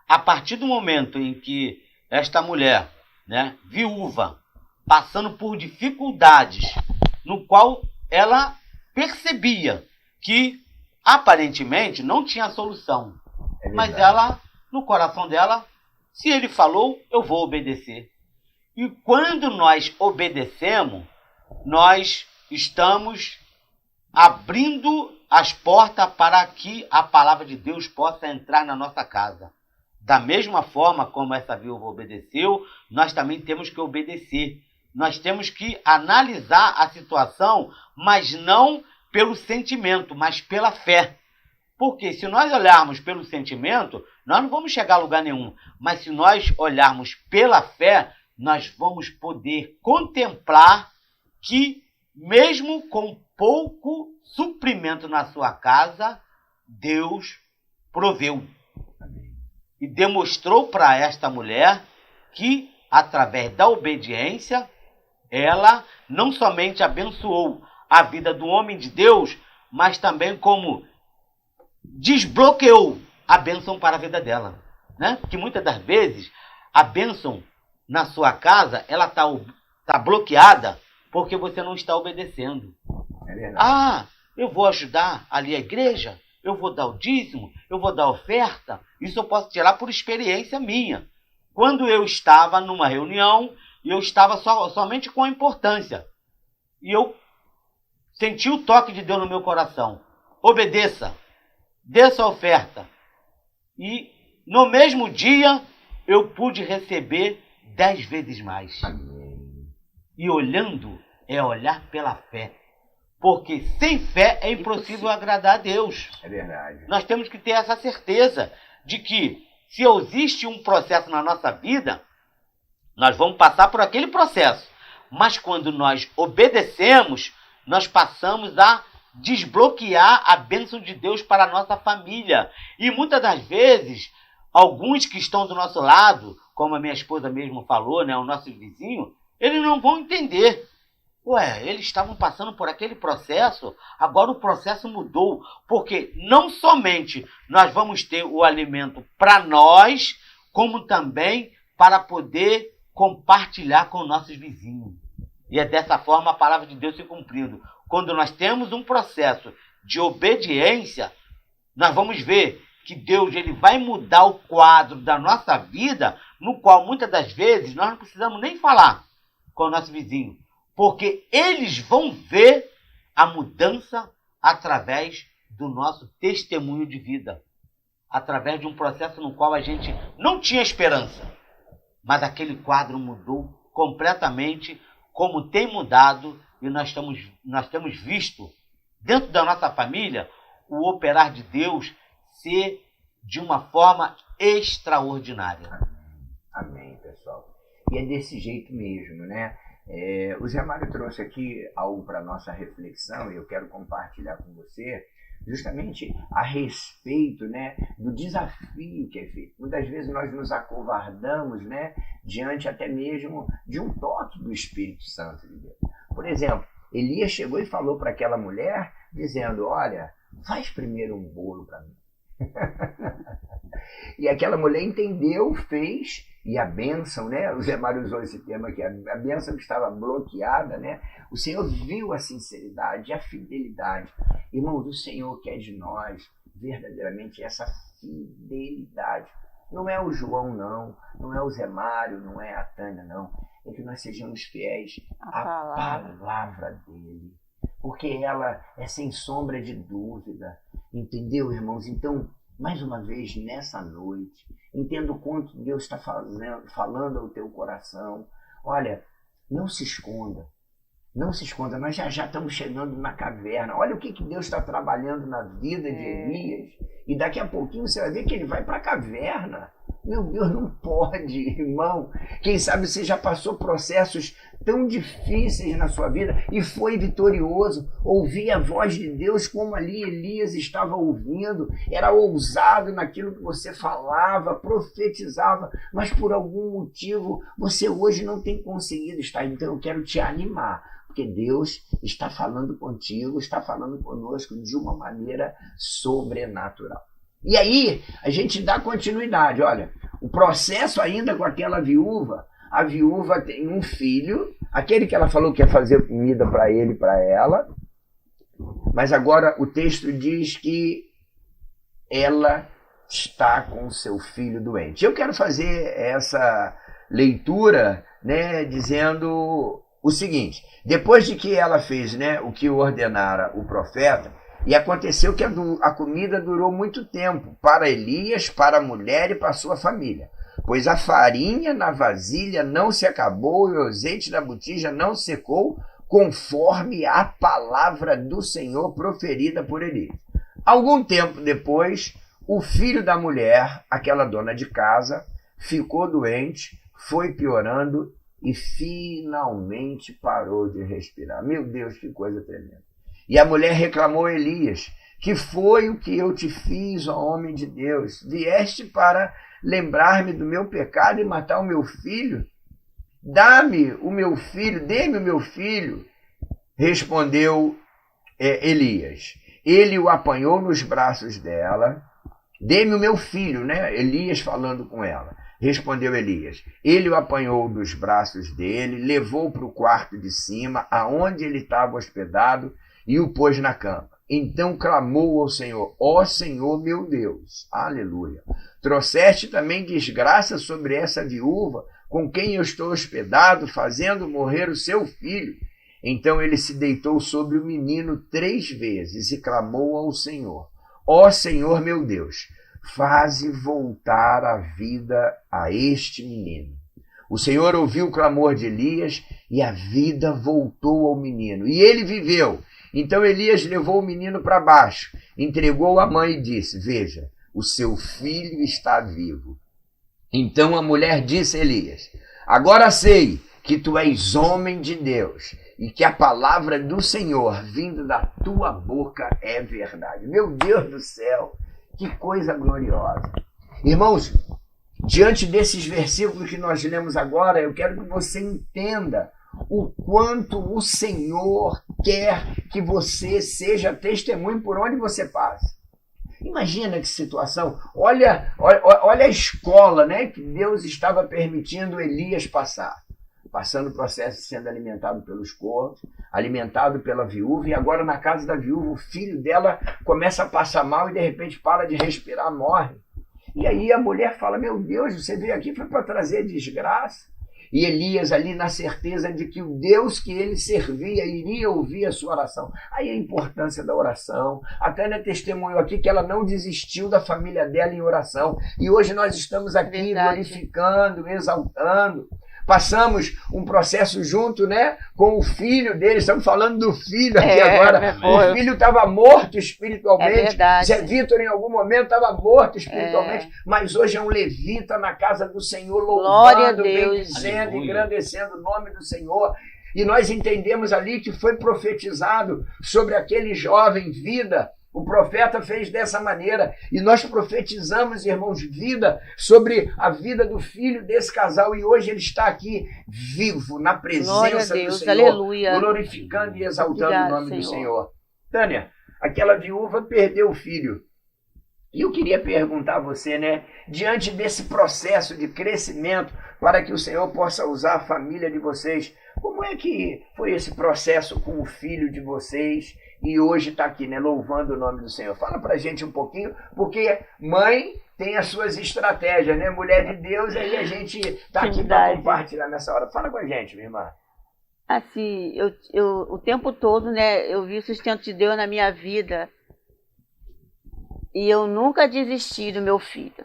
A partir do momento em que esta mulher, né, viúva, passando por dificuldades, no qual ela percebia que aparentemente não tinha solução, mas ela, no coração dela, se ele falou, eu vou obedecer. E quando nós obedecemos, nós estamos abrindo as portas para que a palavra de Deus possa entrar na nossa casa. Da mesma forma como essa viúva obedeceu, nós também temos que obedecer. Nós temos que analisar a situação, mas não pelo sentimento, mas pela fé. Porque se nós olharmos pelo sentimento, nós não vamos chegar a lugar nenhum. Mas se nós olharmos pela fé, nós vamos poder contemplar que, mesmo com pouco suprimento na sua casa, Deus proveu. E demonstrou para esta mulher que, através da obediência, ela não somente abençoou a vida do homem de Deus, mas também como desbloqueou a bênção para a vida dela. Né? Porque muitas das vezes a bênção na sua casa ela tá bloqueada porque você não está obedecendo. É verdade. Eu vou ajudar ali a igreja, eu vou dar o dízimo, eu vou dar a oferta. Isso eu posso tirar por experiência minha. Quando eu estava numa reunião, e eu estava somente com a importância, e eu senti o toque de Deus no meu coração. Obedeça, desça a oferta. E no mesmo dia, eu pude receber 10 vezes mais. E olhando, é olhar pela fé. Porque sem fé é impossível agradar a Deus. É verdade. Nós temos que ter essa certeza de que se existe um processo na nossa vida, nós vamos passar por aquele processo. Mas quando nós obedecemos, nós passamos a desbloquear a bênção de Deus para a nossa família. E muitas das vezes, alguns que estão do nosso lado, como a minha esposa mesmo falou, né, o nosso vizinho, eles não vão entender. Ué, eles estavam passando por aquele processo, agora o processo mudou, porque não somente nós vamos ter o alimento para nós, como também para poder compartilhar com nossos vizinhos. E é dessa forma a palavra de Deus se cumprindo. Quando nós temos um processo de obediência, nós vamos ver que Deus ele vai mudar o quadro da nossa vida, no qual muitas das vezes nós não precisamos nem falar com o nosso vizinho, porque eles vão ver a mudança através do nosso testemunho de vida, através de um processo no qual a gente não tinha esperança, mas aquele quadro mudou completamente, como tem mudado, e nós temos visto, dentro da nossa família, o operar de Deus ser de uma forma extraordinária. Amém, pessoal. E é desse jeito mesmo, né? O Zé Mário trouxe aqui algo para a nossa reflexão, e eu quero compartilhar com você, justamente a respeito, né, do desafio que é feito. Muitas vezes nós nos acovardamos, né, diante até mesmo de um toque do Espírito Santo de Deus. Por exemplo, Elias chegou e falou para aquela mulher, dizendo, olha, faz primeiro um bolo para mim. E aquela mulher entendeu, fez, e a bênção, né? O Zé Mário usou esse termo aqui, a bênção que estava bloqueada, né? O Senhor viu a sinceridade, a fidelidade. Irmãos, o Senhor quer de nós verdadeiramente essa fidelidade. Não é o João, não é o Zé Mário, não é a Tânia, não. É que nós sejamos fiéis à palavra dele. Porque ela é sem sombra de dúvida. Entendeu, irmãos? Então, mais uma vez, nessa noite, entenda o quanto Deus está falando ao teu coração. Olha, não se esconda. Não se esconda. Nós já estamos chegando na caverna. Olha o que Deus está trabalhando na vida de Elias. E daqui a pouquinho você vai ver que ele vai para a caverna. Meu Deus, não pode, irmão. Quem sabe você já passou processos tão difíceis na sua vida e foi vitorioso. Ouvir a voz de Deus como ali Elias estava ouvindo. Era ousado naquilo que você falava, profetizava, mas por algum motivo você hoje não tem conseguido estar. Então eu quero te animar, porque Deus está falando contigo, está falando conosco de uma maneira sobrenatural. E aí, a gente dá continuidade. Olha, o processo ainda com aquela viúva, a viúva tem um filho, aquele que ela falou que ia fazer comida para ele e para ela, mas agora o texto diz que ela está com o seu filho doente. Eu quero fazer essa leitura, né, dizendo o seguinte: depois de que ela fez, né, o que ordenara o profeta, e aconteceu que a comida durou muito tempo para Elias, para a mulher e para a sua família, pois a farinha na vasilha não se acabou e o azeite na botija não secou, conforme a palavra do Senhor proferida por Elias. Algum tempo depois, o filho da mulher, aquela dona de casa, ficou doente, foi piorando e finalmente parou de respirar. Meu Deus, que coisa tremenda. E a mulher reclamou a Elias: que foi o que eu te fiz, ó homem de Deus? Vieste para lembrar-me do meu pecado e matar o meu filho? Dê-me o meu filho. Respondeu Elias. Ele o apanhou nos braços dela. Dê-me o meu filho, né? Elias falando com ela. Respondeu Elias. Ele o apanhou dos braços dele, levou para o quarto de cima, aonde ele estava hospedado, e o pôs na cama. Então clamou ao Senhor: ó Senhor meu Deus, aleluia, trouxeste também desgraça sobre essa viúva, com quem eu estou hospedado, fazendo morrer o seu filho. Então ele se deitou sobre o menino 3 vezes e clamou ao Senhor: ó Senhor meu Deus, faze voltar a vida a este menino. O Senhor ouviu o clamor de Elias e a vida voltou ao menino, e ele viveu. Então Elias levou o menino para baixo, entregou à mãe e disse: veja, o seu filho está vivo. Então a mulher disse a Elias: agora sei que tu és homem de Deus e que a palavra do Senhor vindo da tua boca é verdade. Meu Deus do céu, que coisa gloriosa. Irmãos, diante desses versículos que nós lemos agora, eu quero que você entenda o quanto o Senhor quer que você seja testemunho por onde você passa. Imagina que situação. Olha a escola, né, que Deus estava permitindo Elias passar. Passando o processo, sendo alimentado pelos corvos, alimentado pela viúva, e agora na casa da viúva o filho dela começa a passar mal e de repente para de respirar, morre. E aí a mulher fala, meu Deus, você veio aqui foi para trazer desgraça. E Elias ali na certeza de que o Deus que ele servia iria ouvir a sua oração. Aí a importância da oração. Até Tânia testemunhou aqui que ela não desistiu da família dela em oração. E hoje nós estamos aqui glorificando, exaltando. Passamos um processo junto, né, com o filho dele. Estamos falando do filho aqui agora. O filho estava morto espiritualmente. Zé Vitor, em algum momento, estava morto espiritualmente. Mas hoje é um levita na casa do Senhor, louvando, bendizendo, engrandecendo o nome do Senhor. E nós entendemos ali que foi profetizado sobre aquele jovem vida. O profeta fez dessa maneira e nós profetizamos, irmãos, vida sobre a vida do filho desse casal e hoje ele está aqui vivo na presença do Senhor, aleluia, glorificando e exaltando o nome do Senhor. Tânia, aquela viúva perdeu o filho. E eu queria perguntar a você, né, diante desse processo de crescimento para que o Senhor possa usar a família de vocês, como é que foi esse processo com o filho de vocês? E hoje está aqui, né, louvando o nome do Senhor. Fala pra gente um pouquinho, porque mãe tem as suas estratégias, né? Mulher de Deus, aí a gente está aqui para compartilhar nessa hora. Fala com a gente, minha irmã. Assim, eu o tempo todo, né, eu vi o sustento de Deus na minha vida. E eu nunca desisti do meu filho.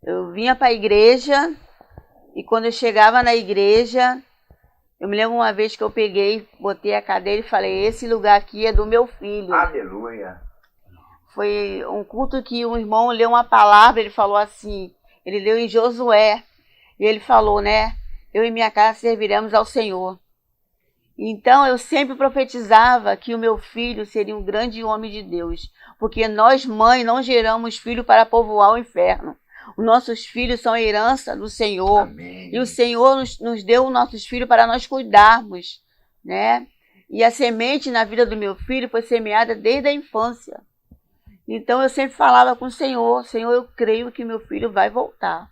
Eu vinha para a igreja e quando eu chegava na igreja, eu me lembro uma vez que eu peguei, botei a cadeira e falei, esse lugar aqui é do meu filho. Aleluia. Foi um culto que um irmão leu uma palavra, ele falou assim, ele leu em Josué, e ele falou, né, eu e minha casa serviremos ao Senhor. Então eu sempre profetizava que o meu filho seria um grande homem de Deus, porque nós, mãe, não geramos filho para povoar o inferno. Os nossos filhos são a herança do Senhor. Amém. E o Senhor nos deu os nossos filhos para nós cuidarmos, né? E a semente na vida do meu filho foi semeada desde a infância. Então eu sempre falava com o Senhor, Senhor, eu creio que meu filho vai voltar.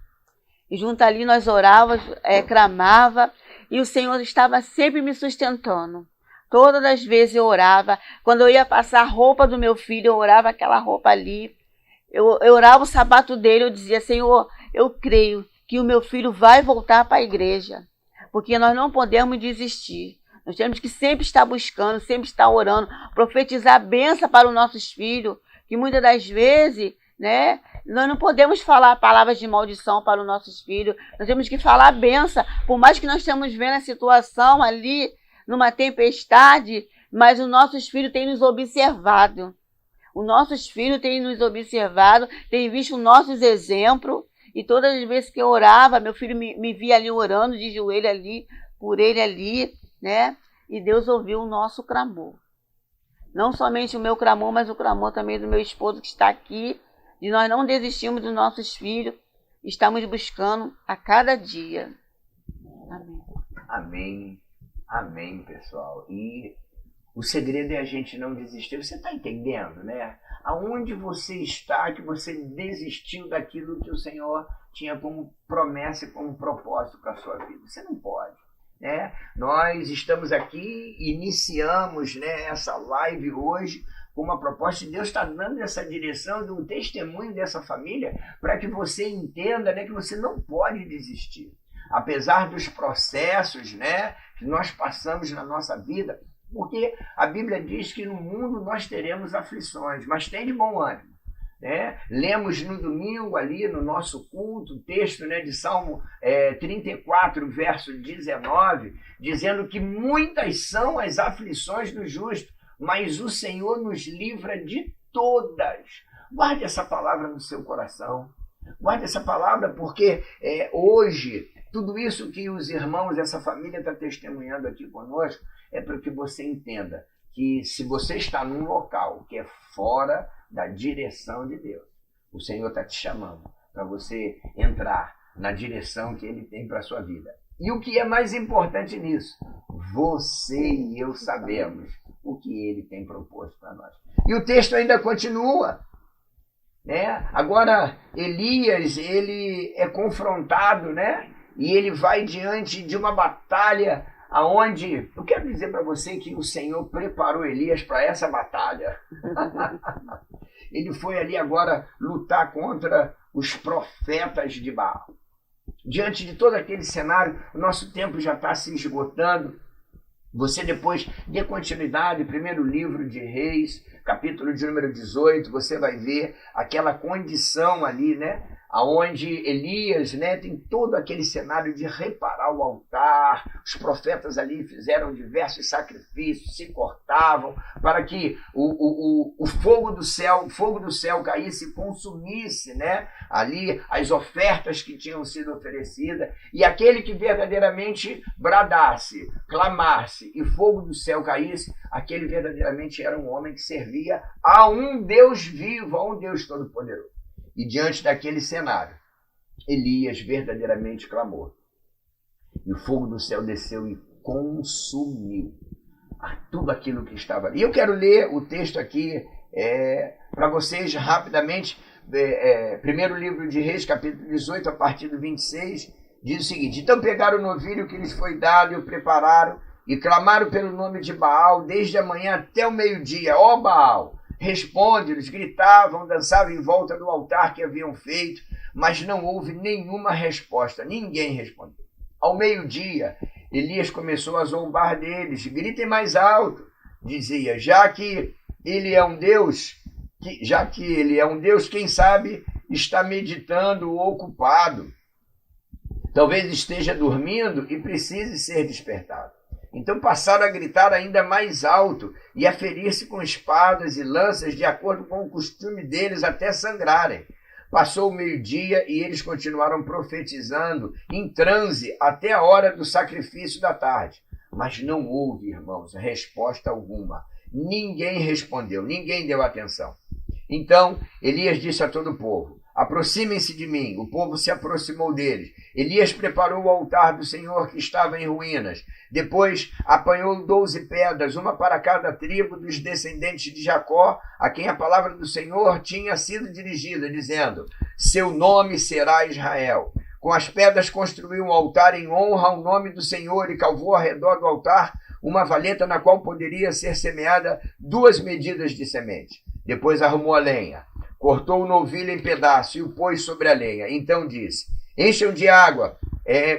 E junto ali nós orávamos, clamava, e o Senhor estava sempre me sustentando. Todas as vezes eu orava. Quando eu ia passar a roupa do meu filho, eu orava aquela roupa ali. Eu orava o sapato dele, eu dizia, Senhor, eu creio que o meu filho vai voltar para a igreja, porque nós não podemos desistir. Nós temos que sempre estar buscando, sempre estar orando, profetizar a bênção para os nossos filhos, que muitas das vezes, né, nós não podemos falar palavras de maldição para os nossos filhos, nós temos que falar a bênção, por mais que nós estamos vendo a situação ali, numa tempestade, mas os nossos filhos têm nos observado. Os nossos filhos têm nos observado, têm visto os nossos exemplos, e todas as vezes que eu orava, meu filho me via ali orando, de joelho ali, por ele ali, né? E Deus ouviu o nosso clamor. Não somente o meu clamor, mas o clamor também do meu esposo que está aqui, de nós não desistirmos dos nossos filhos, estamos buscando a cada dia. Amém. Amém. Amém, pessoal. E o segredo é a gente não desistir. Você está entendendo, né? Aonde você está que você desistiu daquilo que o Senhor tinha como promessa e como propósito para a sua vida? Você não pode, né? Nós estamos aqui, iniciamos, né, essa live hoje com uma proposta de Deus está dando essa direção de um testemunho dessa família para que você entenda, né, que você não pode desistir. Apesar dos processos, né, que nós passamos na nossa vida, porque a Bíblia diz que no mundo nós teremos aflições, mas tem de bom ânimo, né? Lemos no domingo ali no nosso culto o texto, né, de Salmo 34, verso 19, dizendo que muitas são as aflições do justo, mas o Senhor nos livra de todas. Guarde essa palavra no seu coração. Guarde essa palavra porque hoje Tudo isso que os irmãos, essa família está testemunhando aqui conosco, é para que você entenda que se você está num local que é fora da direção de Deus, o Senhor está te chamando para você entrar na direção que Ele tem para a sua vida. E o que é mais importante nisso? Você e eu sabemos o que Ele tem proposto para nós. E o texto ainda continua. Né? Agora, Elias, ele é confrontado, né? E ele vai diante de uma batalha aonde... Eu quero dizer para você que o Senhor preparou Elias para essa batalha. Ele foi ali agora lutar contra os profetas de Baal. Diante de todo aquele cenário, o nosso tempo já está se esgotando. Você depois dê continuidade, primeiro livro de Reis, capítulo de número 18, você vai ver aquela condição ali, né? Onde Elias, né, tem todo aquele cenário de reparar o altar, os profetas ali fizeram diversos sacrifícios, se cortavam, para que o fogo do céu caísse e consumisse, né, ali as ofertas que tinham sido oferecidas, e aquele que verdadeiramente bradasse, clamasse e fogo do céu caísse, aquele verdadeiramente era um homem que servia a um Deus vivo, a um Deus todo-poderoso. E diante daquele cenário, Elias verdadeiramente clamou. E o fogo do céu desceu e consumiu tudo aquilo que estava ali. E eu quero ler o texto aqui para vocês rapidamente. Primeiro livro de Reis, capítulo 18, a partir do 26, diz o seguinte: então pegaram o novilho que lhes foi dado e o prepararam e clamaram pelo nome de Baal desde a manhã até o meio-dia. Ó Baal! Responde-lhes, gritavam, dançavam em volta do altar que haviam feito, mas não houve nenhuma resposta, ninguém respondeu. Ao meio-dia, Elias começou a zombar deles. Gritem mais alto, dizia, já que ele é um Deus, quem sabe está meditando ou ocupado. Talvez esteja dormindo e precise ser despertado. Então passaram a gritar ainda mais alto e a ferir-se com espadas e lanças de acordo com o costume deles até sangrarem. Passou o meio-dia e eles continuaram profetizando em transe até a hora do sacrifício da tarde. Mas não houve, irmãos, resposta alguma. Ninguém respondeu, ninguém deu atenção. Então Elias disse a todo o povo: aproximem-se de mim. O povo se aproximou deles. Elias preparou o altar do Senhor que estava em ruínas. Depois apanhou 12 pedras, uma para cada tribo dos descendentes de Jacó, a quem a palavra do Senhor tinha sido dirigida, dizendo: seu nome será Israel. Com as pedras construiu um altar em honra ao nome do Senhor e cavou ao redor do altar uma valeta na qual poderia ser semeada 2 medidas de semente. Depois arrumou a lenha, cortou o novilho em pedaços e o pôs sobre a lenha. Então disse: encham de água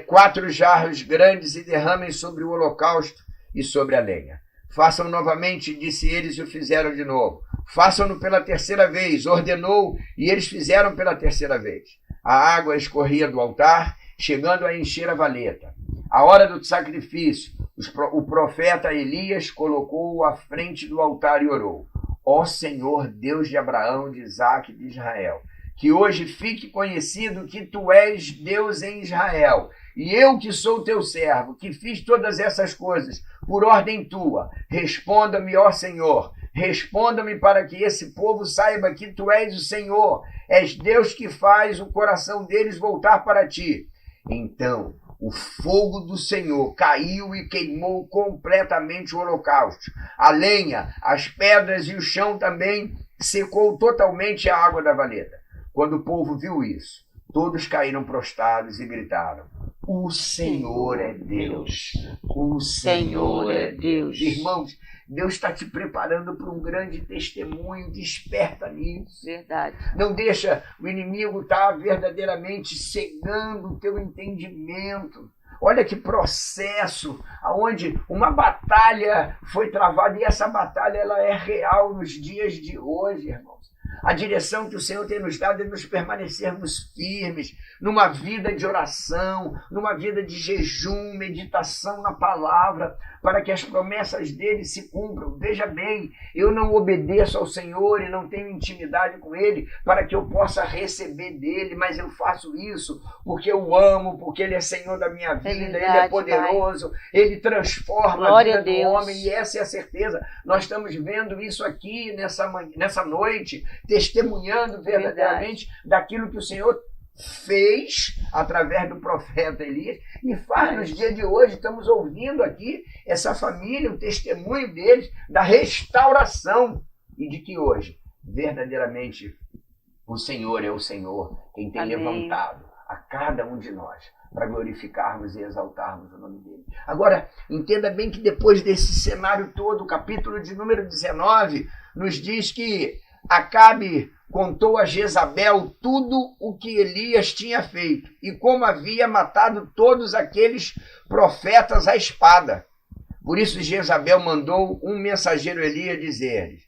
4 jarros grandes e derramem sobre o holocausto e sobre a lenha. Façam novamente, disse eles, e o fizeram de novo. Façam-no pela terceira vez, ordenou, e eles fizeram pela terceira vez. A água escorria do altar, chegando a encher a valeta. A hora do sacrifício, o profeta Elias colocou-o à frente do altar e orou: ó Senhor, Deus de Abraão, de Isaque e de Israel, que hoje fique conhecido que tu és Deus em Israel, e eu que sou teu servo, que fiz todas essas coisas por ordem tua. Responda-me, ó Senhor, responda-me para que esse povo saiba que tu és o Senhor, és Deus que faz o coração deles voltar para ti. Então o fogo do Senhor caiu e queimou completamente o holocausto. A lenha, as pedras e o chão também secou totalmente a água da valeta. Quando o povo viu isso, todos caíram prostrados e gritaram: o Senhor é Deus. O Senhor é Deus. Irmãos, Deus está te preparando para um grande testemunho. Desperta nisso. Verdade. Não deixa o inimigo estar verdadeiramente cegando o teu entendimento. Olha que processo, onde uma batalha foi travada, e essa batalha ela é real nos dias de hoje, irmãos. A direção que o Senhor tem nos dado é nos permanecermos firmes numa vida de oração, numa vida de jejum, meditação na palavra, para que as promessas dele se cumpram. Veja bem, eu não obedeço ao Senhor e não tenho intimidade com ele para que eu possa receber dele, mas eu faço isso porque eu amo, porque ele é Senhor da minha vida, verdade, ele é poderoso, Pai. Ele transforma Glória a vida do homem, e essa é a certeza. Nós estamos vendo isso aqui nessa noite, testemunhando verdadeiramente daquilo que o Senhor fez através do profeta Elias e faz nos dias de hoje. Estamos ouvindo aqui essa família, o testemunho deles da restauração e de que hoje verdadeiramente o Senhor é o Senhor quem tem levantado a cada um de nós para glorificarmos e exaltarmos o nome dele. Agora, entenda bem que depois desse cenário todo, o capítulo de número 19 nos diz que Acabe contou a Jezabel tudo o que Elias tinha feito e como havia matado todos aqueles profetas à espada. Por isso Jezabel mandou um mensageiro Elias dizer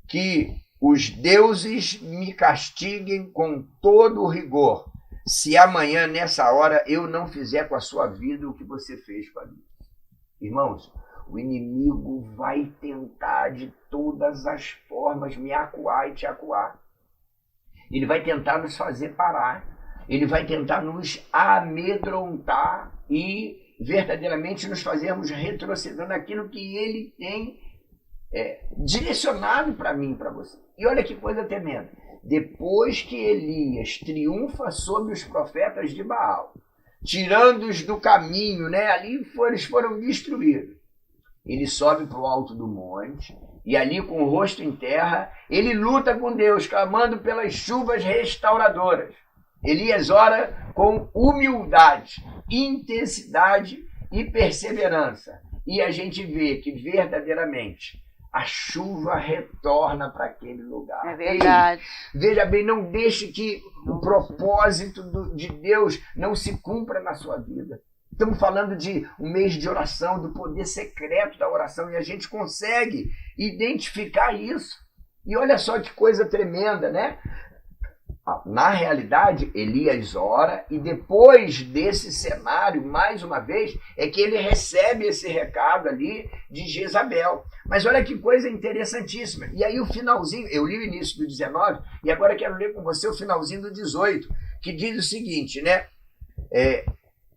que os deuses me castiguem com todo o rigor, se amanhã, nessa hora, eu não fizer com a sua vida o que você fez com a minha. Irmãos, o inimigo vai tentar de todas as formas me acuar e te acuar. Ele vai tentar nos fazer parar. Ele vai tentar nos amedrontar e verdadeiramente nos fazermos retroceder naquilo que ele tem direcionado para mim e para você. E olha que coisa tremenda. Depois que Elias triunfa sobre os profetas de Baal, tirando-os do caminho, ali eles foram destruídos. Ele sobe para o alto do monte e ali com o rosto em terra, ele luta com Deus, clamando pelas chuvas restauradoras. Elias ora com humildade, intensidade e perseverança. E a gente vê que verdadeiramente a chuva retorna para aquele lugar. É verdade. Ei, veja bem, não deixe que o propósito de Deus não se cumpra na sua vida. Estamos falando de um mês de oração, do poder secreto da oração, e a gente consegue identificar isso. E olha só que coisa tremenda, né? Na realidade, Elias ora, e depois desse cenário, mais uma vez, é que ele recebe esse recado ali de Jezabel. Mas olha que coisa interessantíssima. E aí o finalzinho, eu li o início do 19, e agora quero ler com você o finalzinho do 18, que diz o seguinte, né?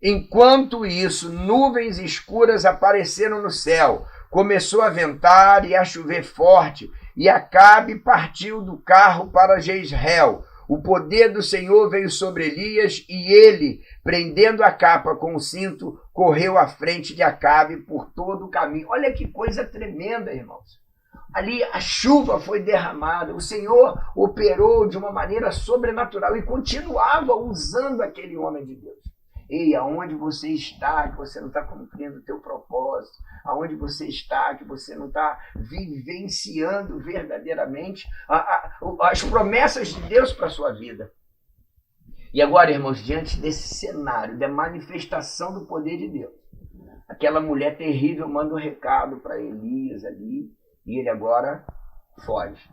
Enquanto isso, nuvens escuras apareceram no céu, começou a ventar e a chover forte, e Acabe partiu do carro para Jezreel. O poder do Senhor veio sobre Elias e ele, prendendo a capa com o cinto, correu à frente de Acabe por todo o caminho. Olha que coisa tremenda, irmãos. Ali a chuva foi derramada, o Senhor operou de uma maneira sobrenatural e continuava usando aquele homem de Deus. Ei, aonde você está, que você não está cumprindo o teu propósito, aonde você está, que você não está vivenciando verdadeiramente as promessas de Deus para a sua vida. E agora, irmãos, diante desse cenário, da manifestação do poder de Deus, aquela mulher terrível manda um recado para Elias ali, e ele agora foge.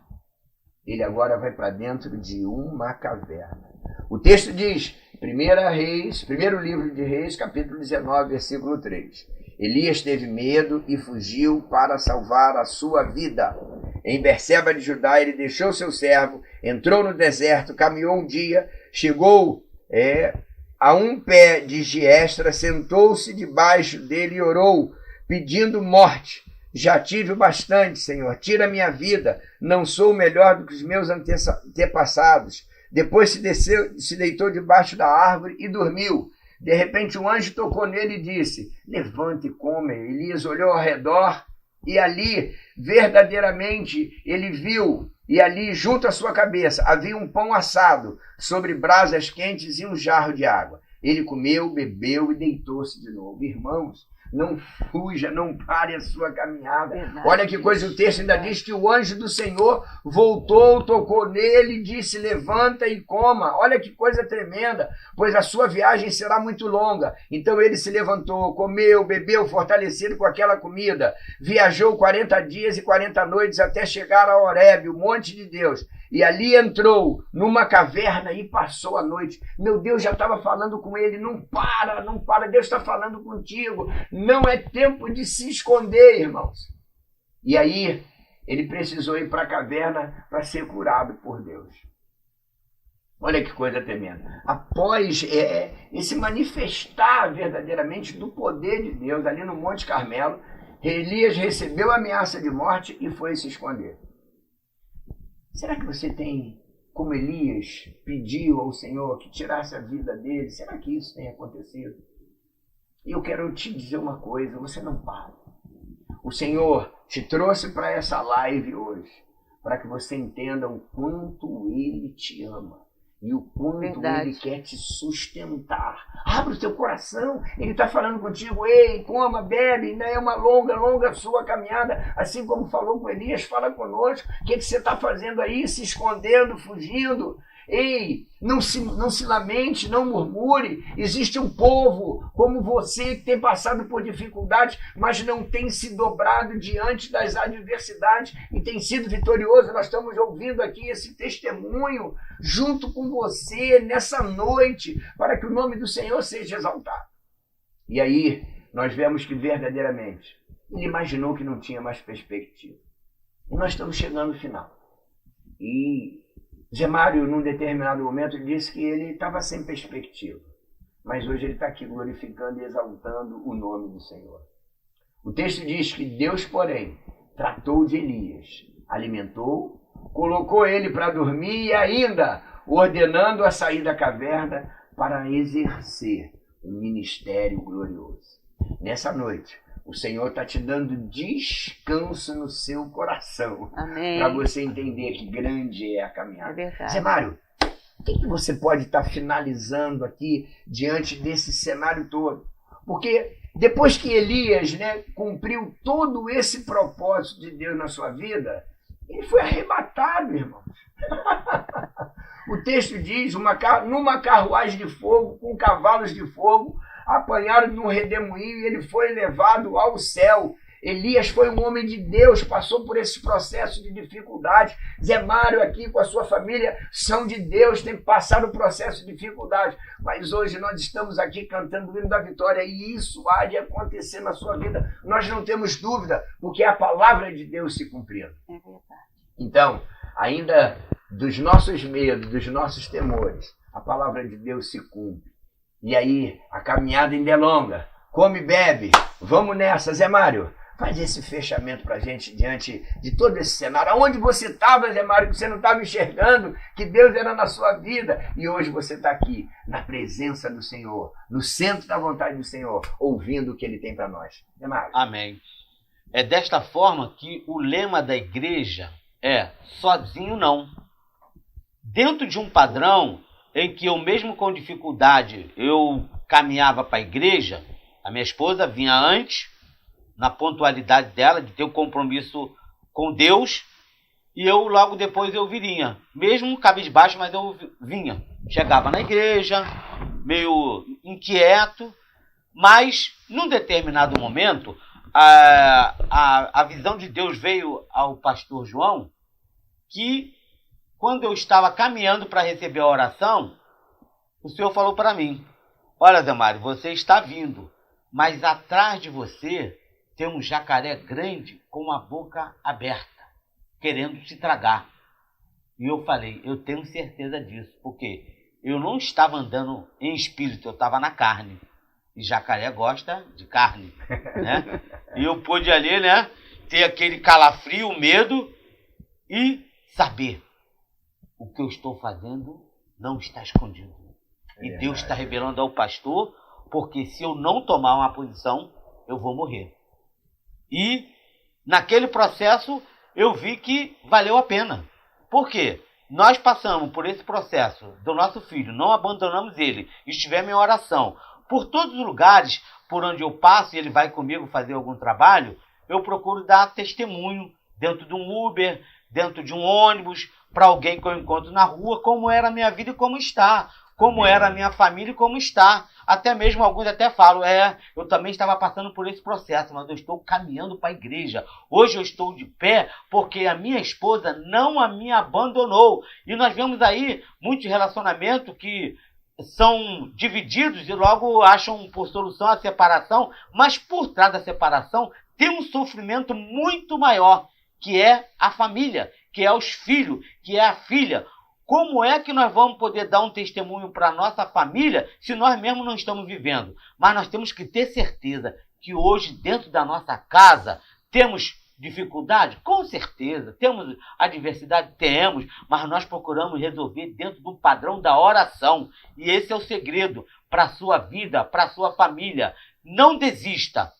Ele agora vai para dentro de uma caverna. O texto diz, primeiro livro de Reis, capítulo 19, versículo 3. Elias teve medo e fugiu para salvar a sua vida. Em Berseba de Judá, ele deixou seu servo, entrou no deserto, caminhou um dia, chegou a um pé de giestra, sentou-se debaixo dele e orou, pedindo morte. Já tive o bastante, Senhor, tira minha vida, não sou melhor do que os meus antepassados. Depois se deitou debaixo da árvore e dormiu. De repente um anjo tocou nele e disse, levante e come. Elias olhou ao redor e ali, verdadeiramente, ele viu, e ali, junto à sua cabeça, havia um pão assado sobre brasas quentes e um jarro de água. Ele comeu, bebeu e deitou-se de novo. Irmãos, não fuja, não pare a sua caminhada. Verdade. Olha que coisa, o texto ainda diz que o anjo do Senhor voltou, tocou nele e disse, levanta e coma. Olha que coisa tremenda, pois a sua viagem será muito longa. Então ele se levantou, comeu, bebeu, fortalecido com aquela comida. Viajou 40 dias e 40 noites até chegar a Horebe, o monte de Deus. E ali entrou numa caverna e passou a noite. Meu Deus já estava falando com ele, não para, não para, Deus está falando contigo. Não é tempo de se esconder, irmãos. E aí ele precisou ir para a caverna para ser curado por Deus. Olha que coisa tremenda. Após esse manifestar verdadeiramente do poder de Deus ali no Monte Carmelo, Elias recebeu a ameaça de morte e foi se esconder. Será que você tem, como Elias pediu ao Senhor que tirasse a vida dele? Será que isso tem acontecido? E eu quero te dizer uma coisa, você não para. O Senhor te trouxe para essa live hoje, para que você entenda o quanto Ele te ama. E o quanto Ele quer te sustentar. Abre o teu coração. Ele está falando contigo. Ei, coma, bebe. Ainda é uma longa sua caminhada. Assim como falou com Elias, fala conosco. O que você está fazendo aí? Se escondendo, fugindo? Ei, não se lamente, não murmure. Existe um povo como você que tem passado por dificuldades, mas não tem se dobrado diante das adversidades e tem sido vitorioso. Nós estamos ouvindo aqui esse testemunho junto com você nessa noite, para que o nome do Senhor seja exaltado. E aí nós vemos que verdadeiramente ele imaginou que não tinha mais perspectiva. E nós estamos chegando no final. E Zé Mário, num determinado momento, disse que ele estava sem perspectiva. Mas hoje ele está aqui glorificando e exaltando o nome do Senhor. O texto diz que Deus, porém, tratou de Elias, alimentou, colocou ele para dormir e ainda ordenando a sair da caverna para exercer um ministério glorioso. Nessa noite, o Senhor está te dando descanso no seu coração. Amém. Para você entender que grande é a caminhada. É verdade. Zé Mário, o que você pode estar finalizando aqui diante desse cenário todo? Porque depois que Elias, cumpriu todo esse propósito de Deus na sua vida, ele foi arrebatado, irmãos. O texto diz, numa carruagem de fogo, com cavalos de fogo, apanharam num redemoinho e ele foi levado ao céu. Elias foi um homem de Deus, passou por esse processo de dificuldade. Zé Mário aqui com a sua família são de Deus, tem que passar o processo de dificuldade. Mas hoje nós estamos aqui cantando o hino da vitória e isso há de acontecer na sua vida. Nós não temos dúvida, porque é a palavra de Deus se cumprindo. É verdade. Então, ainda dos nossos medos, dos nossos temores, a palavra de Deus se cumpre. E aí, a caminhada ainda é longa. Come e bebe. Vamos nessa, Zé Mário. Faz esse fechamento pra gente diante de todo esse cenário. Aonde você estava, Zé Mário, que você não estava enxergando que Deus era na sua vida. E hoje você está aqui, na presença do Senhor, no centro da vontade do Senhor, ouvindo o que Ele tem para nós. Zé Mário. Amém. É desta forma que o lema da igreja é sozinho não. Dentro de um padrão em que eu mesmo com dificuldade, eu caminhava para a igreja, a minha esposa vinha antes, na pontualidade dela, de ter um compromisso com Deus, e eu logo depois eu viria. Mesmo cabisbaixo, mas eu vinha. Chegava na igreja, meio inquieto, mas num determinado momento, a visão de Deus veio ao pastor João, que quando eu estava caminhando para receber a oração, o Senhor falou para mim, olha, Zé Mário, você está vindo, mas atrás de você tem um jacaré grande com a boca aberta, querendo te tragar. E eu falei, eu tenho certeza disso, porque eu não estava andando em espírito, eu estava na carne. E jacaré gosta de carne, né? E eu pude ali, ter aquele calafrio, medo e saber. O que eu estou fazendo não está escondido. E Deus está revelando ao pastor, porque se eu não tomar uma posição, eu vou morrer. E naquele processo eu vi que valeu a pena. Por quê? Nós passamos por esse processo do nosso filho, não abandonamos ele, estivemos em oração. Por todos os lugares por onde eu passo e ele vai comigo fazer algum trabalho, eu procuro dar testemunho dentro de um Uber, dentro de um ônibus, para alguém que eu encontro na rua, como era a minha vida e como está. como era a minha família e como está. Até mesmo alguns até falam, eu também estava passando por esse processo, mas eu estou caminhando para a igreja. Hoje eu estou de pé porque a minha esposa não me abandonou. E nós vemos aí muitos relacionamentos que são divididos e logo acham por solução a separação, mas por trás da separação tem um sofrimento muito maior, que é a família, que é os filhos, que é a filha. Como é que nós vamos poder dar um testemunho para a nossa família se nós mesmos não estamos vivendo? Mas nós temos que ter certeza que hoje, dentro da nossa casa, temos dificuldade? Com certeza. Temos adversidade? Temos. Mas nós procuramos resolver dentro do padrão da oração. E esse é o segredo para a sua vida, para a sua família. Não desista.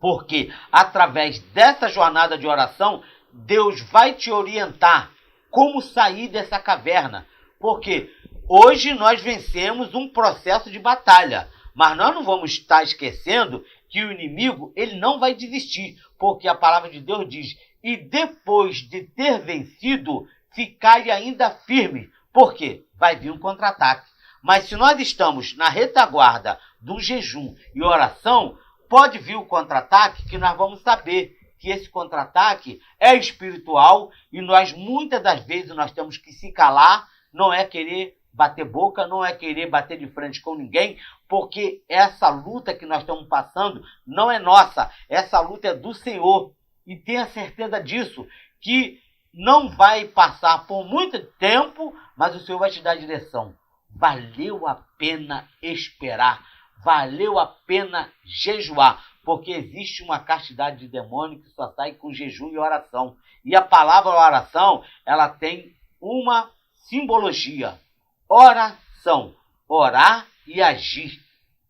Porque através dessa jornada de oração, Deus vai te orientar como sair dessa caverna. Porque hoje nós vencemos um processo de batalha. Mas nós não vamos estar esquecendo que o inimigo ele não vai desistir. Porque a palavra de Deus diz, e depois de ter vencido, ficai ainda firme. Por quê? Vai vir um contra-ataque. Mas se nós estamos na retaguarda do jejum e oração, pode vir o contra-ataque que nós vamos saber que esse contra-ataque é espiritual e nós, muitas das vezes, nós temos que se calar, não é querer bater boca, não é querer bater de frente com ninguém, porque essa luta que nós estamos passando não é nossa, essa luta é do Senhor. E tenha certeza disso, que não vai passar por muito tempo, mas o Senhor vai te dar direção. Valeu a pena esperar, valeu a pena jejuar, porque existe uma castidade de demônio que só sai com jejum e oração. E a palavra oração, ela tem uma simbologia. Oração, orar e agir.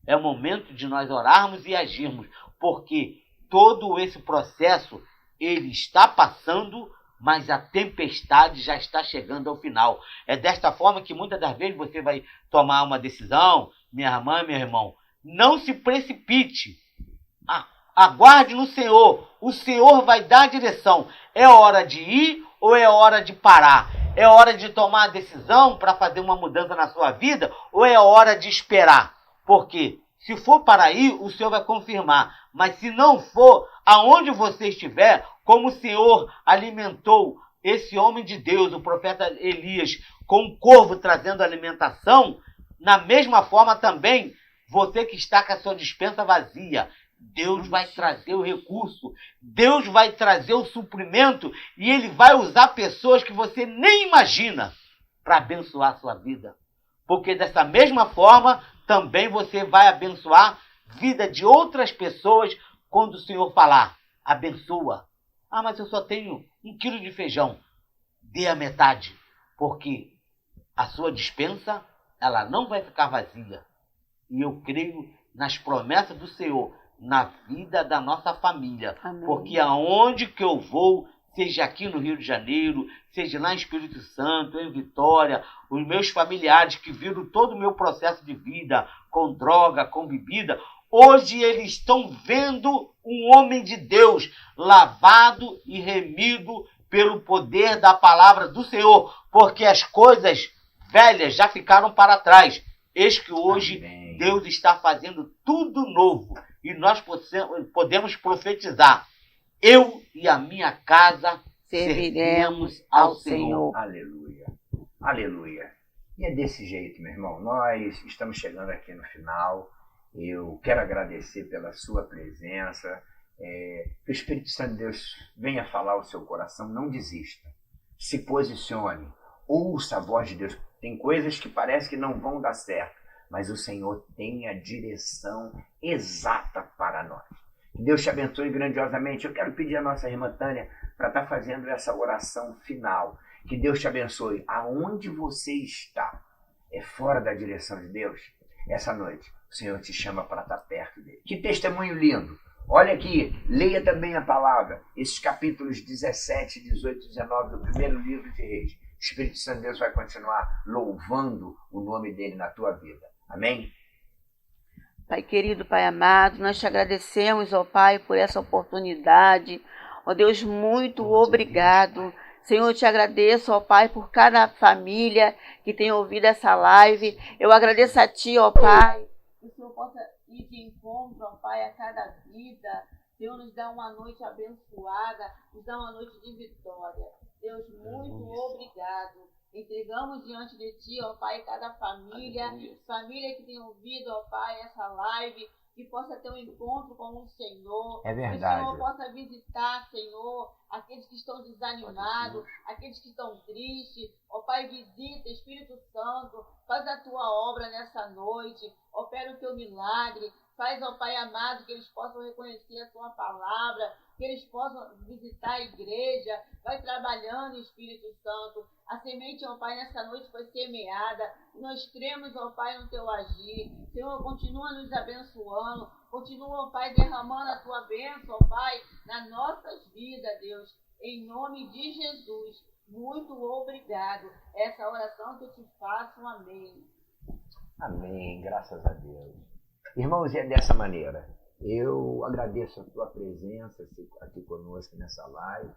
É o momento de nós orarmos e agirmos, porque todo esse processo, ele está passando, mas a tempestade já está chegando ao final. É desta forma que muitas das vezes você vai tomar uma decisão, minha irmã, meu irmão, não se precipite. Aguarde no Senhor. O Senhor vai dar a direção. É hora de ir ou é hora de parar? É hora de tomar a decisão para fazer uma mudança na sua vida ou é hora de esperar? Porque se for para ir, o Senhor vai confirmar. Mas se não for, aonde você estiver, como o Senhor alimentou esse homem de Deus, o profeta Elias, com um corvo trazendo alimentação, na mesma forma também, você que está com a sua despensa vazia, Deus vai trazer o recurso, Deus vai trazer o suprimento e Ele vai usar pessoas que você nem imagina para abençoar a sua vida. Porque dessa mesma forma, também você vai abençoar a vida de outras pessoas quando o Senhor falar, abençoa. Mas eu só tenho 1 quilo de feijão. Dê a metade, porque a sua despensa, ela não vai ficar vazia. E eu creio nas promessas do Senhor, na vida da nossa família. Amém. Porque aonde que eu vou, seja aqui no Rio de Janeiro, seja lá em Espírito Santo, em Vitória, os meus familiares que viram todo o meu processo de vida, com droga, com bebida, hoje eles estão vendo um homem de Deus lavado e remido pelo poder da palavra do Senhor, porque as coisas velhas já ficaram para trás. Eis que hoje Amém. Deus está fazendo tudo novo e nós podemos profetizar. Eu e a minha casa serviremos ao Senhor. Aleluia, aleluia. E é desse jeito, meu irmão. Nós estamos chegando aqui no final. Eu quero agradecer pela sua presença. Que o Espírito Santo de Deus venha falar ao seu coração. Não desista. Se posicione. Ouça a voz de Deus. Tem coisas que parece que não vão dar certo, mas o Senhor tem a direção exata para nós. Que Deus te abençoe grandiosamente. Eu quero pedir a nossa irmã Tânia para estar fazendo essa oração final. Que Deus te abençoe. Aonde você está, é fora da direção de Deus? Essa noite, o Senhor te chama para estar perto dele. Que testemunho lindo. Olha aqui, leia também a palavra. Esses capítulos 17, 18, 19 do primeiro livro de Reis. O Espírito Santo de Deus vai continuar louvando o nome dele na tua vida. Amém? Pai querido, Pai amado, nós te agradecemos, ó Pai, por essa oportunidade. Ó Deus, muito obrigado. Senhor, eu te agradeço, ó Pai, por cada família que tem ouvido essa live. Eu agradeço a Ti, ó Pai, que o Senhor possa ir de encontro, ó Pai, a cada vida. Senhor, nos dá uma noite abençoada, nos dá uma noite de vitória. Deus, muito obrigado. Entregamos diante de Ti, ó Pai, cada família que tem ouvido, ó Pai, essa live, que possa ter um encontro com o Senhor. É verdade. Que o Senhor possa visitar, Senhor, aqueles que estão desanimados, aqueles que estão tristes. Ó Pai, visita, Espírito Santo, faz a Tua obra nessa noite, opera o Teu milagre. Faz, ó Pai amado, que eles possam reconhecer a Tua palavra, que eles possam visitar a igreja. Vai trabalhando, Espírito Santo. A semente, ó Pai, nessa noite foi semeada. Nós cremos, ó Pai, no Teu agir. Senhor, continua nos abençoando. Continua, ó Pai, derramando a Tua bênção, ó Pai, nas nossas vidas, Deus. Em nome de Jesus. Muito obrigado. Essa oração que eu te faço, amém. Amém, graças a Deus. Irmãos, é dessa maneira. Eu agradeço a tua presença aqui conosco nessa live.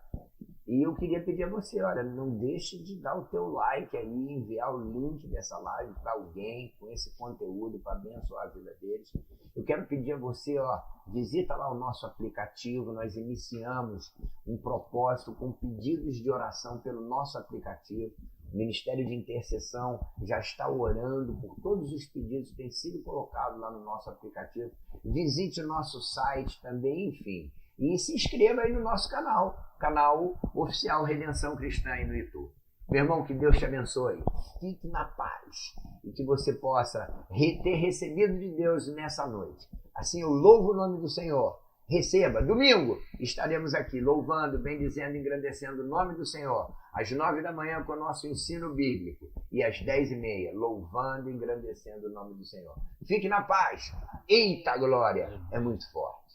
E eu queria pedir a você, olha, não deixe de dar o teu like aí, enviar o link dessa live para alguém com esse conteúdo para abençoar a vida deles. Eu quero pedir a você, ó, visita lá o nosso aplicativo. Nós iniciamos um propósito com pedidos de oração pelo nosso aplicativo. O Ministério de Intercessão já está orando por todos os pedidos que têm sido colocados lá no nosso aplicativo. Visite o nosso site também, enfim. E se inscreva aí no nosso canal oficial Redenção Cristã aí no YouTube. Meu irmão, que Deus te abençoe. Fique na paz e que você possa ter recebido de Deus nessa noite. Assim eu louvo o nome do Senhor. Receba, domingo estaremos aqui louvando, bendizendo, engrandecendo o nome do Senhor, às 9 da manhã com o nosso ensino bíblico e às 10h30, louvando e engrandecendo o nome do Senhor. Fique na paz. Eita glória, é muito forte.